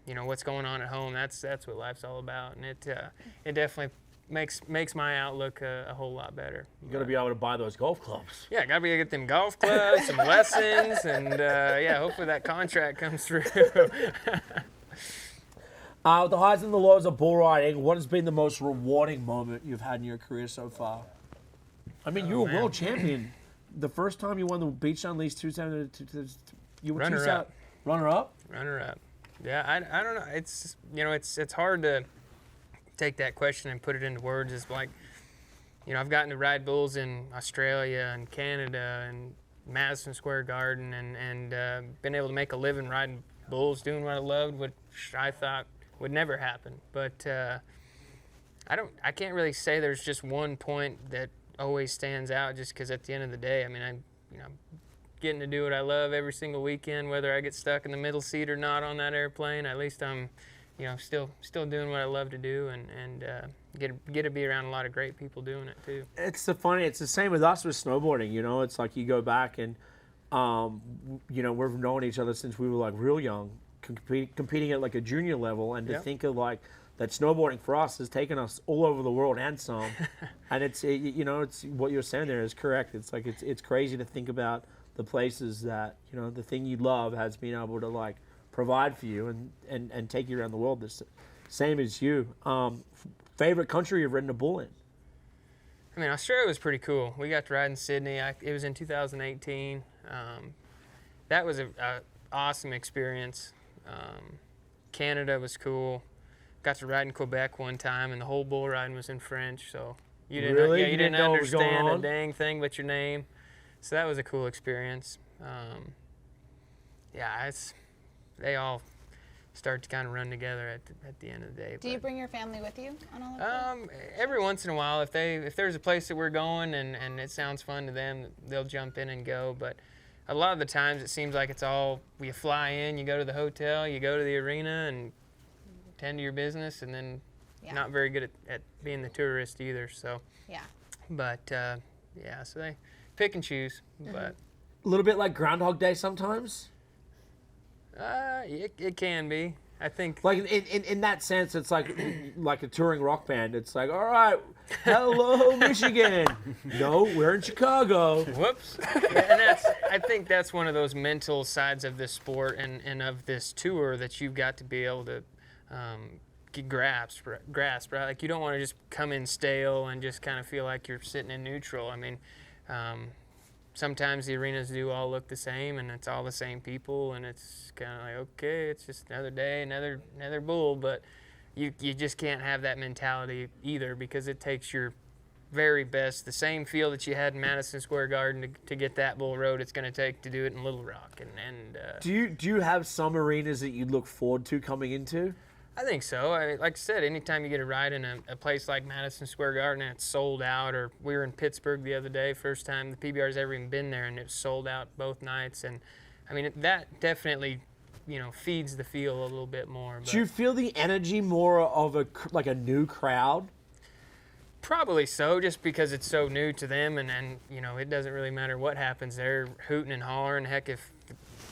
what's going on at home, that's what life's all about. And it definitely makes my outlook a whole lot better. You got to be able to buy those golf clubs. Yeah, gotta be able to get them golf clubs, some lessons, and hopefully that contract comes through. The highs and the lows of bull riding, what has been the most rewarding moment you've had in your career so far? I mean, you were man. world champion. The first time you won the Beach Unleashed 270, you were Runner-up. Runner-up? Runner-up. Yeah, I don't know. It's it's hard to take that question and put it into words. It's like, I've gotten to ride bulls in Australia and Canada and Madison Square Garden and been able to make a living riding bulls, doing what I loved, which I thought would never happen. But I can't really say there's just one point that always stands out, just because at the end of the day, I mean, I'm getting to do what I love every single weekend, whether I get stuck in the middle seat or not on that airplane. At least I'm still doing what I love to do, and get to be around a lot of great people doing it too. It's the same with us with snowboarding. It's like you go back and we've known each other since we were like real young, competing at like a junior level, and to think of like that snowboarding for us has taken us all over the world and some. And it's what you're saying there is correct. It's like it's crazy to think about the places that the thing you love has been able to like provide for you and take you around the world. The same as you. Favorite country you've ridden a bull in? I mean, Australia was pretty cool. We got to ride in Sydney. It was in 2018. That was an awesome experience. Canada was cool. Got to ride in Quebec one time, and the whole bull riding was in French. So you didn't, Really? you didn't know what was going understand a on? dang thing but your name. So that was a cool experience. They all start to kind of run together at the end of the day. Do you bring your family with you on all of that? Every once in a while, if there's a place that we're going and it sounds fun to them, they'll jump in and go. But a lot of the times it seems like it's all, you fly in, you go to the hotel, you go to the arena and tend to your business, and then not very good at being the tourist either. So but so they pick and choose. But A little bit like Groundhog Day sometimes. it can be. I think Like in that sense, it's like a touring rock band. It's like, all right, hello Michigan. No, we're in Chicago. whoops. And I think that's one of those mental sides of this sport and of this tour that you've got to be able to grasp, right? Like you don't want to just come in stale and just kind of feel like you're sitting in neutral. I mean, sometimes the arenas do all look the same, and it's all the same people, and it's kind of like, okay, it's just another day, another bull, but you just can't have that mentality either, because it takes your very best, the same feel that you had in Madison Square Garden to get that bull rode, it's going to take to do it in Little Rock. And Do you have some arenas that you look forward to coming into? I think so. Like I said, anytime you get a ride in a place like Madison Square Garden and it's sold out, or we were in Pittsburgh the other day, first time the PBR's ever even been there, and it was sold out both nights. And I mean, that definitely, feeds the feel a little bit more. Do you feel the energy more of a new crowd? Probably so, just because it's so new to them, and it doesn't really matter what happens. They're hooting and hollering. Heck, if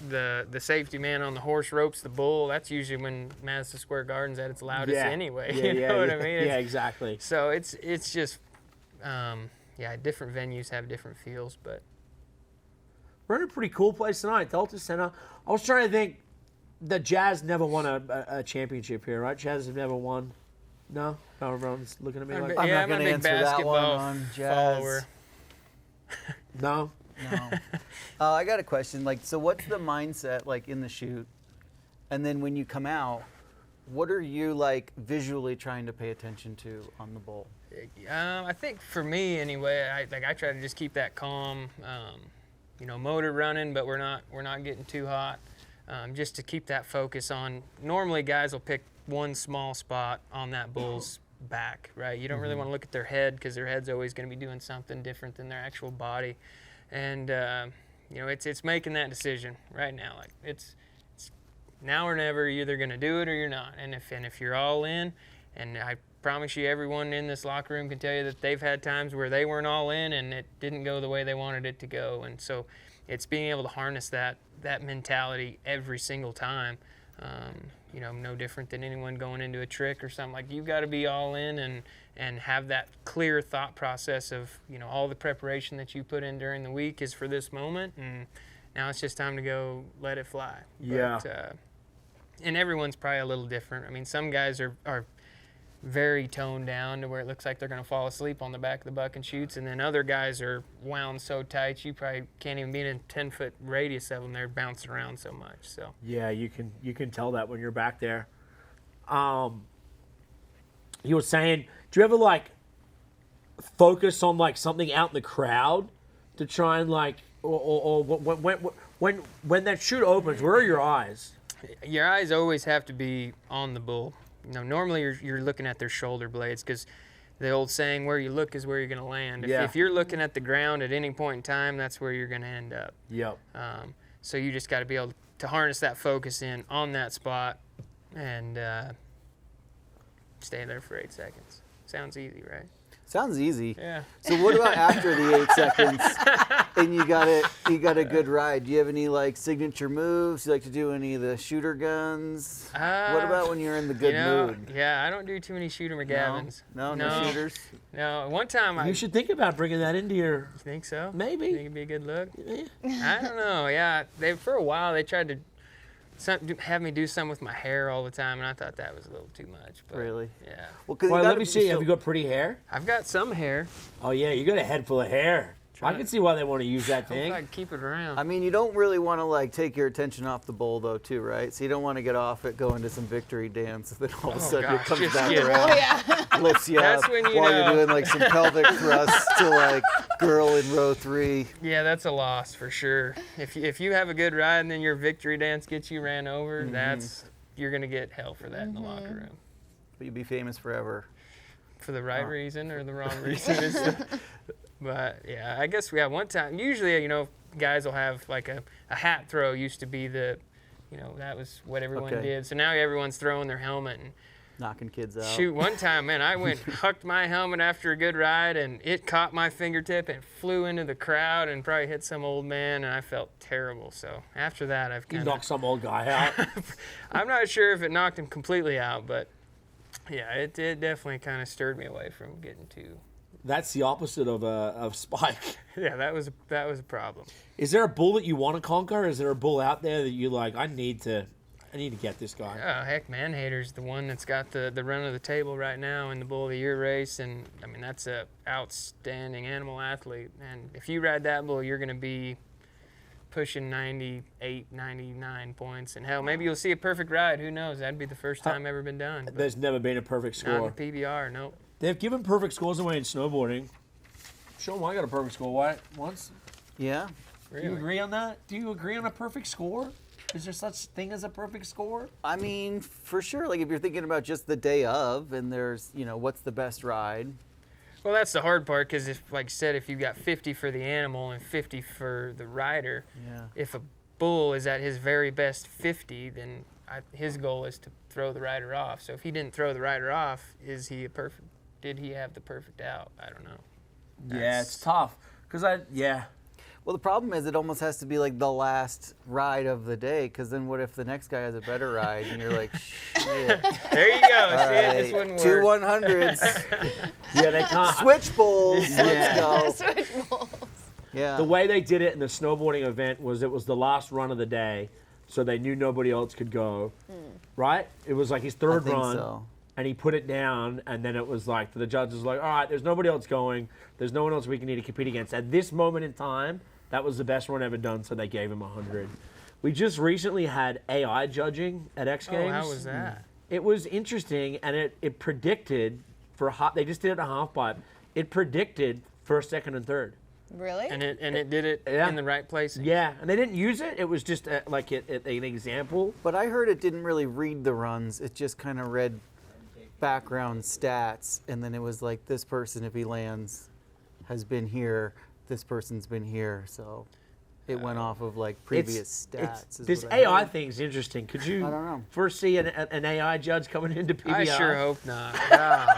the safety man on the horse ropes the bull, that's usually when Madison Square Garden's at its loudest anyway. You know what I mean? Yeah, exactly. So it's just, different venues have different feels, but. We're in a pretty cool place tonight, Delta Center. I was trying to think, the Jazz never won a championship here, right? Jazz have never won. No? Everyone's looking at me like, I'm yeah, not I'm going a to big answer that basketball one on Jazz. follower. no? No. I got a question. So what's the mindset in the shoot? And then when you come out, what are you visually trying to pay attention to on the bull? I think for me anyway, I try to just keep that calm, motor running, but we're not getting too hot, just to keep that focus on. Normally guys will pick one small spot on that bull's back, right? You don't really want to look at their head, because their head's always going to be doing something different than their actual body. And it's making that decision right now. It's now or never. You're either going to do it or you're not. And if you're all in, and I promise you, everyone in this locker room can tell you that they've had times where they weren't all in and it didn't go the way they wanted it to go. And so it's being able to harness that mentality every single time. No different than anyone going into a trick or something. You've got to be all in and have that clear thought process of, all the preparation that you put in during the week is for this moment, and now it's just time to go let it fly. Yeah. But, and everyone's probably a little different. I mean, some guys are very toned down to where it looks like they're going to fall asleep on the back of the buck and shoots, and then other guys are wound so tight you probably can't even be in a 10-foot radius of them. They're bouncing around so much. So Yeah, you can tell that when you're back there. You were saying, do you ever focus on something out in the crowd to try and or when that shoot opens, where are your eyes? your eyes always have to be on the bull. Normally you're looking at their shoulder blades, because the old saying, where you look is where you're going to land. If you're looking at the ground at any point in time, that's where you're going to end up. Yep. So you just got to be able to harness that focus in on that spot and stay there for 8 seconds. Sounds easy, right? Sounds easy. Yeah. So what about after the 8 seconds and you got a good ride? Do you have any signature moves? You like to do any of the shooter guns? What about when you're in the good mood? Yeah, I don't do too many shooter McGavins. No shooters. No, one time You should think about bringing that into your. You think so? Maybe. Think it'd be a good look? I don't know. Yeah, for a while they tried to have me do something with my hair all the time, and I thought that was a little too much. But, Really? Yeah. Well, Let me see. Have you got pretty hair? I've got some hair. Oh yeah, you got a head full of hair. I can see why they want to use that Hope thing. I can keep it around. I mean, you don't really want to take your attention off the bowl though, too, right? So you don't want to get off it, go into some victory dance, and then all of a sudden it gosh, comes just back get- around, Oh yeah. lifts you That's up when you while know. you're doing some pelvic thrusts to girl in row 3. Yeah, that's a loss for sure. If you have a good ride and then your victory dance gets you ran over, you're gonna get hell for that in the locker room. But you'd be famous forever. For the right reason or the wrong reason. But yeah, I guess we have one time. Usually, guys will have a hat throw. Used to be that was what everyone Okay. did. So now everyone's throwing their helmet and Knocking kids out. shoot. One time, man, I hucked my helmet after a good ride, and it caught my fingertip and flew into the crowd and probably hit some old man, and I felt terrible. So after that, I've You kind knock some old guy out. I'm not sure if it knocked him completely out, but yeah, it definitely kind of stirred me away from getting too. That's the opposite of Spike. Yeah, that was a problem. Is there a bull that you want to conquer? Is there a bull out there that you like? I need to I need to get this guy. Oh, heck, Man-Hater's the one that's got the run of the table right now in the Bull of the Year race. And, I mean, that's a outstanding animal athlete. And if you ride that bull, you're going to be pushing 98, 99 points. And, hell, maybe you'll see a perfect ride. Who knows? That'd be the first time ever been done. But There's never been a perfect not in score. the PBR, nope. They've given perfect scores away in snowboarding. Show them I got a perfect score once. Yeah. Do you agree on that? Do you agree on a perfect score? Is there such thing as a perfect score? I mean, for sure. Like if you're thinking about just the day of, and there's, what's the best ride? Well, that's the hard part because, if, like I said, if you've got 50 for the animal and 50 for the rider, if a bull is at his very best 50, then his goal is to throw the rider off. So if he didn't throw the rider off, did he have the perfect out? I don't know. Yeah, it's tough. Well, the problem is it almost has to be like the last ride of the day, because then what if the next guy has a better ride and you're like, shit. There you go. All See, right, this wouldn't two work. 100s. Yeah, they can't. Switch bulls. Let's go. Switch bulls. Yeah. The way they did it in the snowboarding event was it was the last run of the day, so they knew nobody else could go. Right? It was like his third I think run. so. And he put it down, and then it was like, the judges was like, all right, there's nobody else going. There's no one else we need to compete against. At this moment in time, that was the best run ever done, so they gave him 100. We just recently had AI judging at X Games. Oh, how was that? It was interesting, and it predicted they just did it in a half pipe. It predicted first, second, and third. Really? And it did it in the right place. Yeah, and they didn't use it. It was just an example. But I heard it didn't really read the runs. It just kind of read background stats, and then it was like, this person, if he lands, has been here. This person's been here. So it went off of like previous stats. This AI thing's interesting. Could you I don't know. foresee an AI judge coming into PBR? I sure hope not.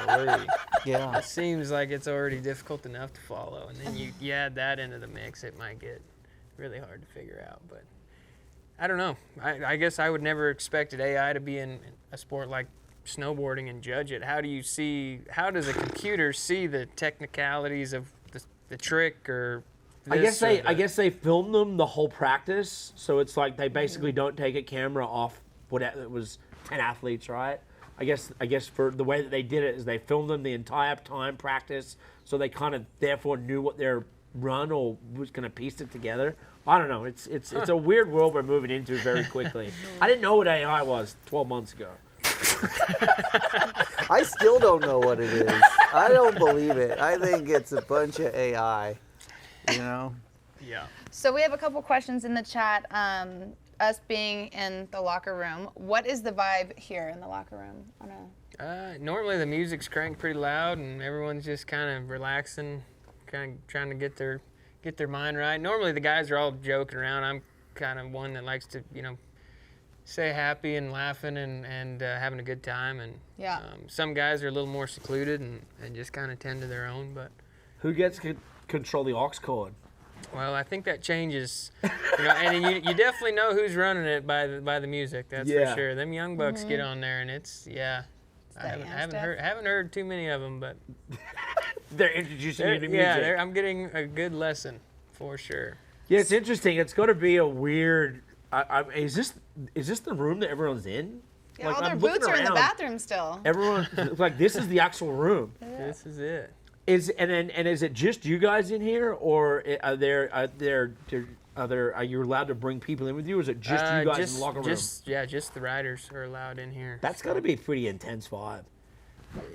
Golly. Yeah. It seems like it's already difficult enough to follow, and then you add that into the mix, it might get really hard to figure out. But I don't know. I guess I would never expected AI to be in a sport like snowboarding and judge it. How does a computer see the technicalities of the trick or I guess they filmed them the whole practice, so it's like they basically don't take a camera off it was 10 athletes, right? I guess for the way that they did it is they filmed them the entire time practice, so they kind of therefore knew what their run or was going to piece it together. I don't know. It's a weird world we're moving into very quickly. I didn't know what AI was 12 months ago. I still don't know what it is. I don't believe it. I think it's a bunch of AI, Yeah. So we have a couple questions in the chat. Us being in the locker room, what is the vibe here in the locker room? Normally the music's cranked pretty loud and everyone's just kind of relaxing, kind of trying to get their mind right. Normally the guys are all joking around. I'm kind of one that likes to, stay happy and laughing and having a good time. And some guys are a little more secluded and just kind of tend to their own. But who gets to control the aux cord? Well, I think that changes, and you definitely know who's running it by the music. That's for sure. Them young bucks get on there, and it's I haven't heard too many of them, but they're introducing you to music. I'm getting a good lesson for sure. Yeah, it's interesting. It's going to be a weird. Is this the room that everyone's in? Yeah, like, all their I'm boots looking are in the around, bathroom still. Everyone like this is the actual room. This is it. Is it just you guys in here, or are you allowed to bring people in with you, or is it just you guys in the locker room? Just the riders are allowed in here. That's got to be a pretty intense vibe.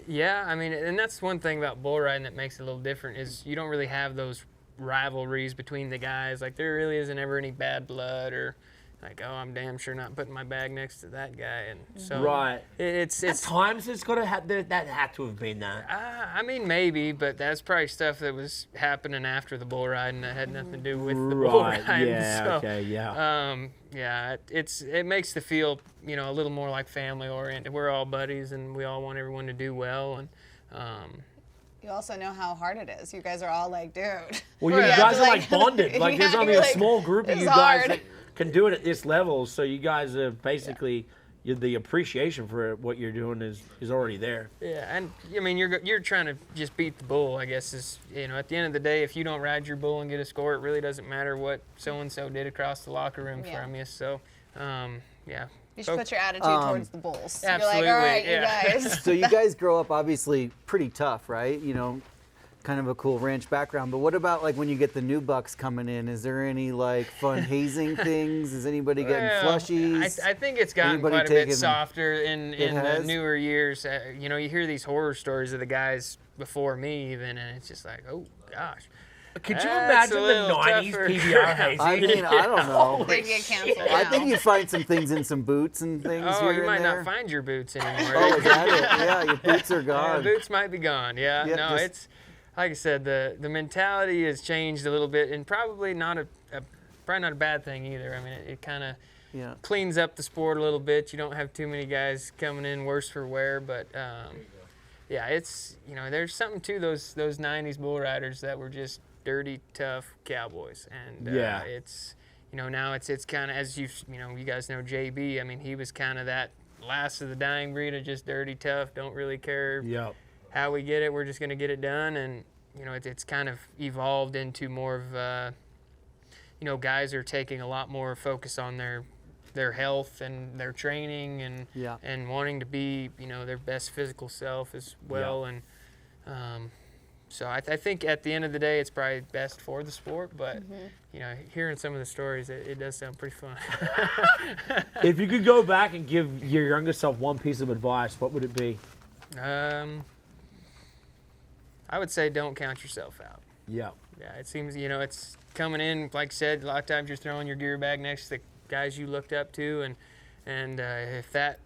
Yeah, I mean, and that's one thing about bull riding that makes it a little different is you don't really have those rivalries between the guys. Like there really isn't ever any bad blood or like, oh, I'm damn sure not putting my bag next to that guy. And so right, it's at times it's got to have that had to have been that. I mean, maybe, but that's probably stuff that was happening after the bull riding that had nothing to do with the bull riding. Yeah. So, okay. Yeah. It makes the feel a little more like family oriented. We're all buddies and we all want everyone to do well and. You also know how hard it is. You guys are all like, dude. Well, you guys are like bonded. Like there's only a small group of you guys that can do it at this level. So you guys are basically the appreciation for what you're doing is already there. Yeah, and I mean you're trying to just beat the bull. I guess is at the end of the day, if you don't ride your bull and get a score, it really doesn't matter what so and so did across the locker room from you. So You should put your attitude towards the bulls. Absolutely, You're like, all right, yeah. you guys. So you guys grow up obviously pretty tough, right? You know, kind of a cool ranch background. But what about like when you get the new bucks coming in? Is there any like fun hazing things? Is anybody getting flushies? I think it's gotten Anybody quite a bit taking- softer in the has? newer years. You know, you hear these horror stories of the guys before me even, and it's just like, oh gosh. Could you That's imagine a the little 90s tougher. PBR hazing? I mean, I don't know. They get canceled I now. think you'd find some things in some boots and things Oh, here you and might there. not find your boots anymore. Oh, is that it? Yeah, your boots are Yeah, gone. boots might be gone. Yeah, Yeah, no, just- it's like I said, the mentality has changed a little bit, and probably not probably not a bad thing either. I mean, it kind of Yeah. cleans up the sport a little bit. You don't have too many guys coming in worse for wear, but yeah, it's, you know, there's something to those 90s bull riders that were just dirty, tough cowboys, and Yeah. it's, you know, now it's kind of, as you know, you guys know JB. I mean, he was kind of that last of the dying breed of just dirty, tough, don't really care Yep. how we get it, we're just going to get it done. And, you know, it's kind of evolved into more of, you know, guys are taking a lot more focus on their health and their training and Yeah. and wanting to be, you know, their best physical self as well. And so I think at the end of the day, it's probably best for the sport. But, you know, hearing some of the stories, it does sound pretty fun. If you could go back and give your younger self one piece of advice, what would it be? I would say don't count yourself out. Yeah. Yeah, it seems, you know, it's coming in, like I said, a lot of times you're throwing your gear bag next to the guys you looked up to, and if that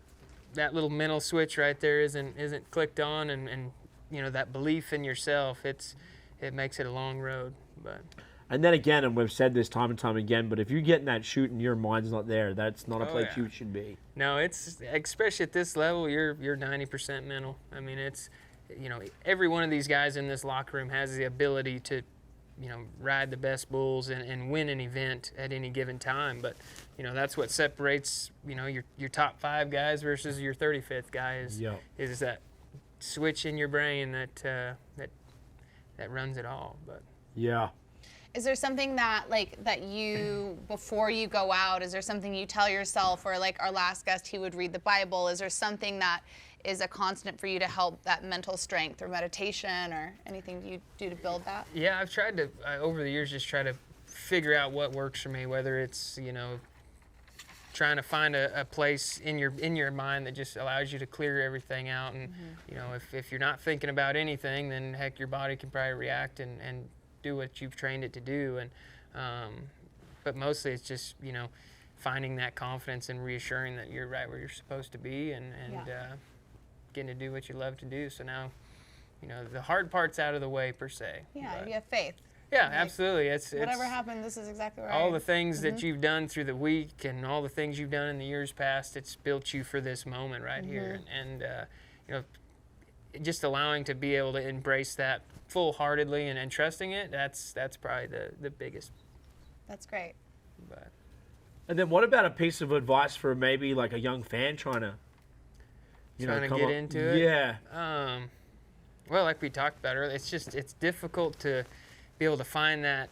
little mental switch right there isn't clicked on, and you know, that belief in yourself, it makes it a long road. But And then again, and we've said this time and time again, but if you get in that shoot and your mind's not there, that's not a place yeah. you should be. no, it's, especially at this level, you're 90% mental. I mean, it's, you know, every one of these guys in this locker room has the ability to, you know, ride the best bulls and win an event at any given time. But, you know, that's what separates, you know, your top 5 guys versus your 35th guy is that switch in your brain that runs it all. But Yeah. Is there something that you, before you go out, is there something you tell yourself, or like our last guest, he would read the Bible? Is there something that is a constant for you to help that mental strength, or meditation, or anything you do to build that? yeah, I've tried to, over the years, just try to figure out what works for me, whether it's, you know, trying to find a place in your mind that just allows you to clear everything out. And, you know, if you're not thinking about anything, then heck, your body can probably react and do what you've trained it to do. And but mostly it's just, you know, finding that confidence and reassuring that you're right where you're supposed to be, and getting to do what you love to do. So now, you know, the hard part's out of the way, per se. Yeah, But you have faith. yeah, absolutely. It's Whatever happened, this is exactly right. all the things that you've done through the week and all the things you've done in the years past, it's built you for this moment right here. And you know, just allowing to be able to embrace that full-heartedly and trusting it, that's probably the biggest. That's great. But And then what about a piece of advice for maybe like a young fan trying to, trying to come get up- into it? Yeah. Well, like we talked about earlier, it's difficult to be able to find that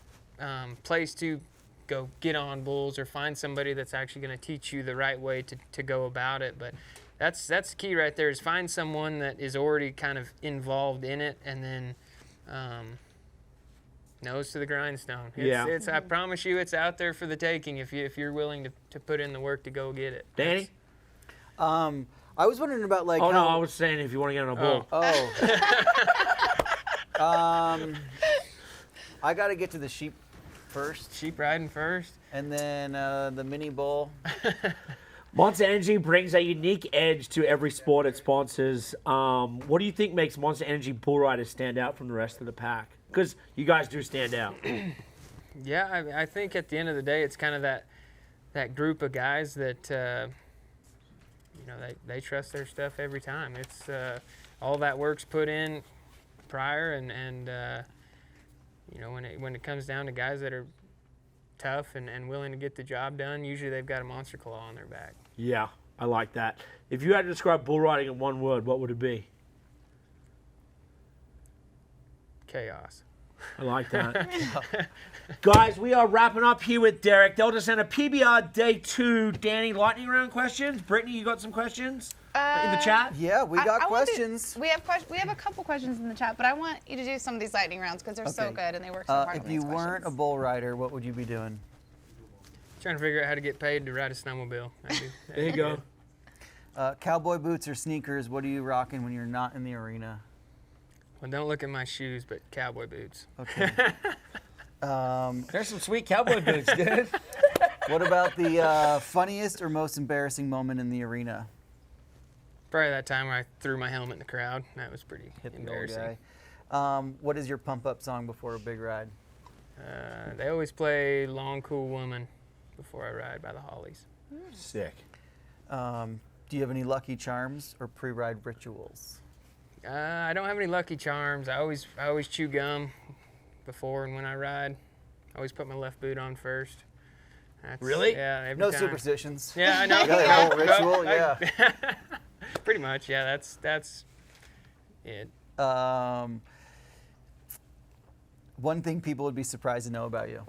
place to go get on bulls, or find somebody that's actually going to teach you the right way to go about it. But that's the key right there, is find someone that is already kind of involved in it, and then nose to the grindstone. It's I promise you, it's out there for the taking if you're willing to put in the work to go get it. Danny? I was wondering about like. Oh, no, how- I was saying if you want to get on a bull. Oh. I got to get to the sheep first, Sheep riding first. and then the mini bull. Monster Energy brings a unique edge to every sport it sponsors. What do you think makes Monster Energy bull riders stand out from the rest of the pack? Because you guys do stand out. Yeah, I think at the end of the day, it's kind of that group of guys that, you know, they trust their stuff every time. It's all that work's put in prior, and you know, when it comes down to guys that are tough and willing to get the job done, usually they've got a monster claw on their back. Yeah, I like that. If you had to describe bull riding in one word, what would it be? Chaos. I like that. Guys, we are wrapping up here with Derek. Delta Center PBR Day 2 Danny lightning round questions. Brittney, you got some questions in the chat? Yeah, we got I want to- questions. We have a couple questions in the chat, but I want you to do some of these lightning rounds because they're so Okay. good and they work so hard. If on you these weren't a questions. bull rider, what would you be doing? Trying to figure out how to get paid to ride a snowmobile. There you go. Cowboy boots or sneakers, what are you rocking when you're not in the arena? Well, don't look at my shoes, but cowboy boots. Okay. There's some sweet cowboy boots, dude. What about the funniest or most embarrassing moment in the arena? Probably that time where I threw my helmet in the crowd. That was pretty Hit the old embarrassing. guy. What is your pump-up song before a big ride? They always play Long Cool Woman before I ride by the Hollies. Sick. Do you have any lucky charms or pre-ride rituals? I don't have any lucky charms. I always chew gum before and when I ride. I always put my left boot on first. That's, Really? Yeah. Every No time. superstitions. Yeah, I know. You got a whole ritual, yeah. Pretty much. Yeah. That's it. One thing people would be surprised to know about you.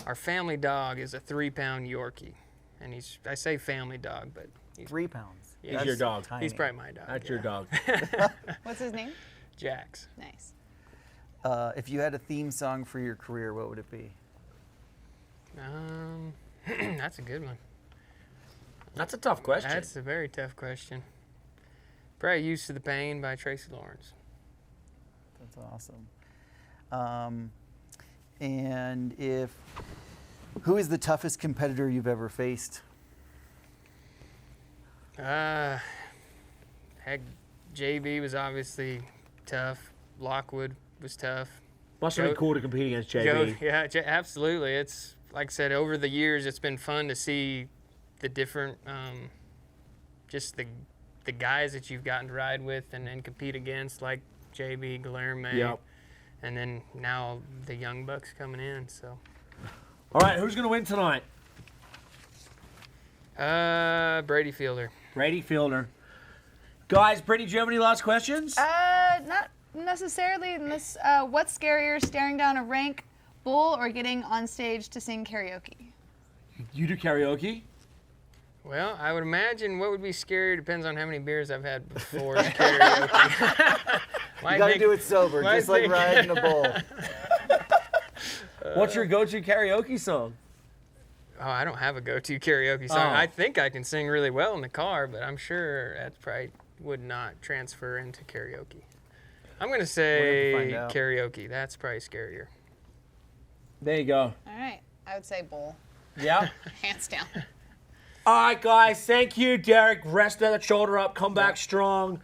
Our family dog is a 3-pound Yorkie, and I say family dog, but he's 3 pounds. Yeah. He's That's your dog. tiny. He's probably my dog. That's yeah. your dog. What's his name? Jax. Nice. If you had a theme song for your career, what would it be? That's a good one. That's a tough question. That's a very tough question. Probably Used to the Pain by Tracy Lawrence. That's awesome. And who is the toughest competitor you've ever faced? Heck, JB was obviously tough. Lockwood was tough. Must have been cool to compete against JB. Yeah, absolutely. It's like I said, over the years, it's been fun to see the different, just the guys that you've gotten to ride with and compete against, like JB, Guilherme, Yep. and then now the young bucks coming in. So, All right, who's going to win tonight? Brady Fielder. Brady Fielder. Guys, Brittney, do you have any last questions? Not necessarily. Unless, what's scarier, staring down a rank bull or getting on stage to sing karaoke? You do karaoke? Well, I would imagine what would be scary depends on how many beers I've had before karaoke. You got to do it sober, just like riding a bull. What's your go-to karaoke song? Oh, I don't have a go-to karaoke song. Oh. I think I can sing really well in the car, but I'm sure that probably would not transfer into karaoke. I'm going to say We'll have to find out. karaoke. That's probably scarier. There you go. All right. I would say bull. Yeah. Hands down. All right, guys. Thank you, Derek. Rest that shoulder up. Come back strong.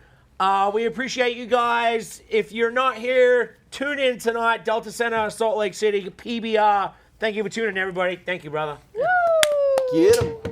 We appreciate you guys. If you're not here, tune in tonight. Delta Center, Salt Lake City, PBR. Thank you for tuning in, everybody. Thank you, brother. Get 'em.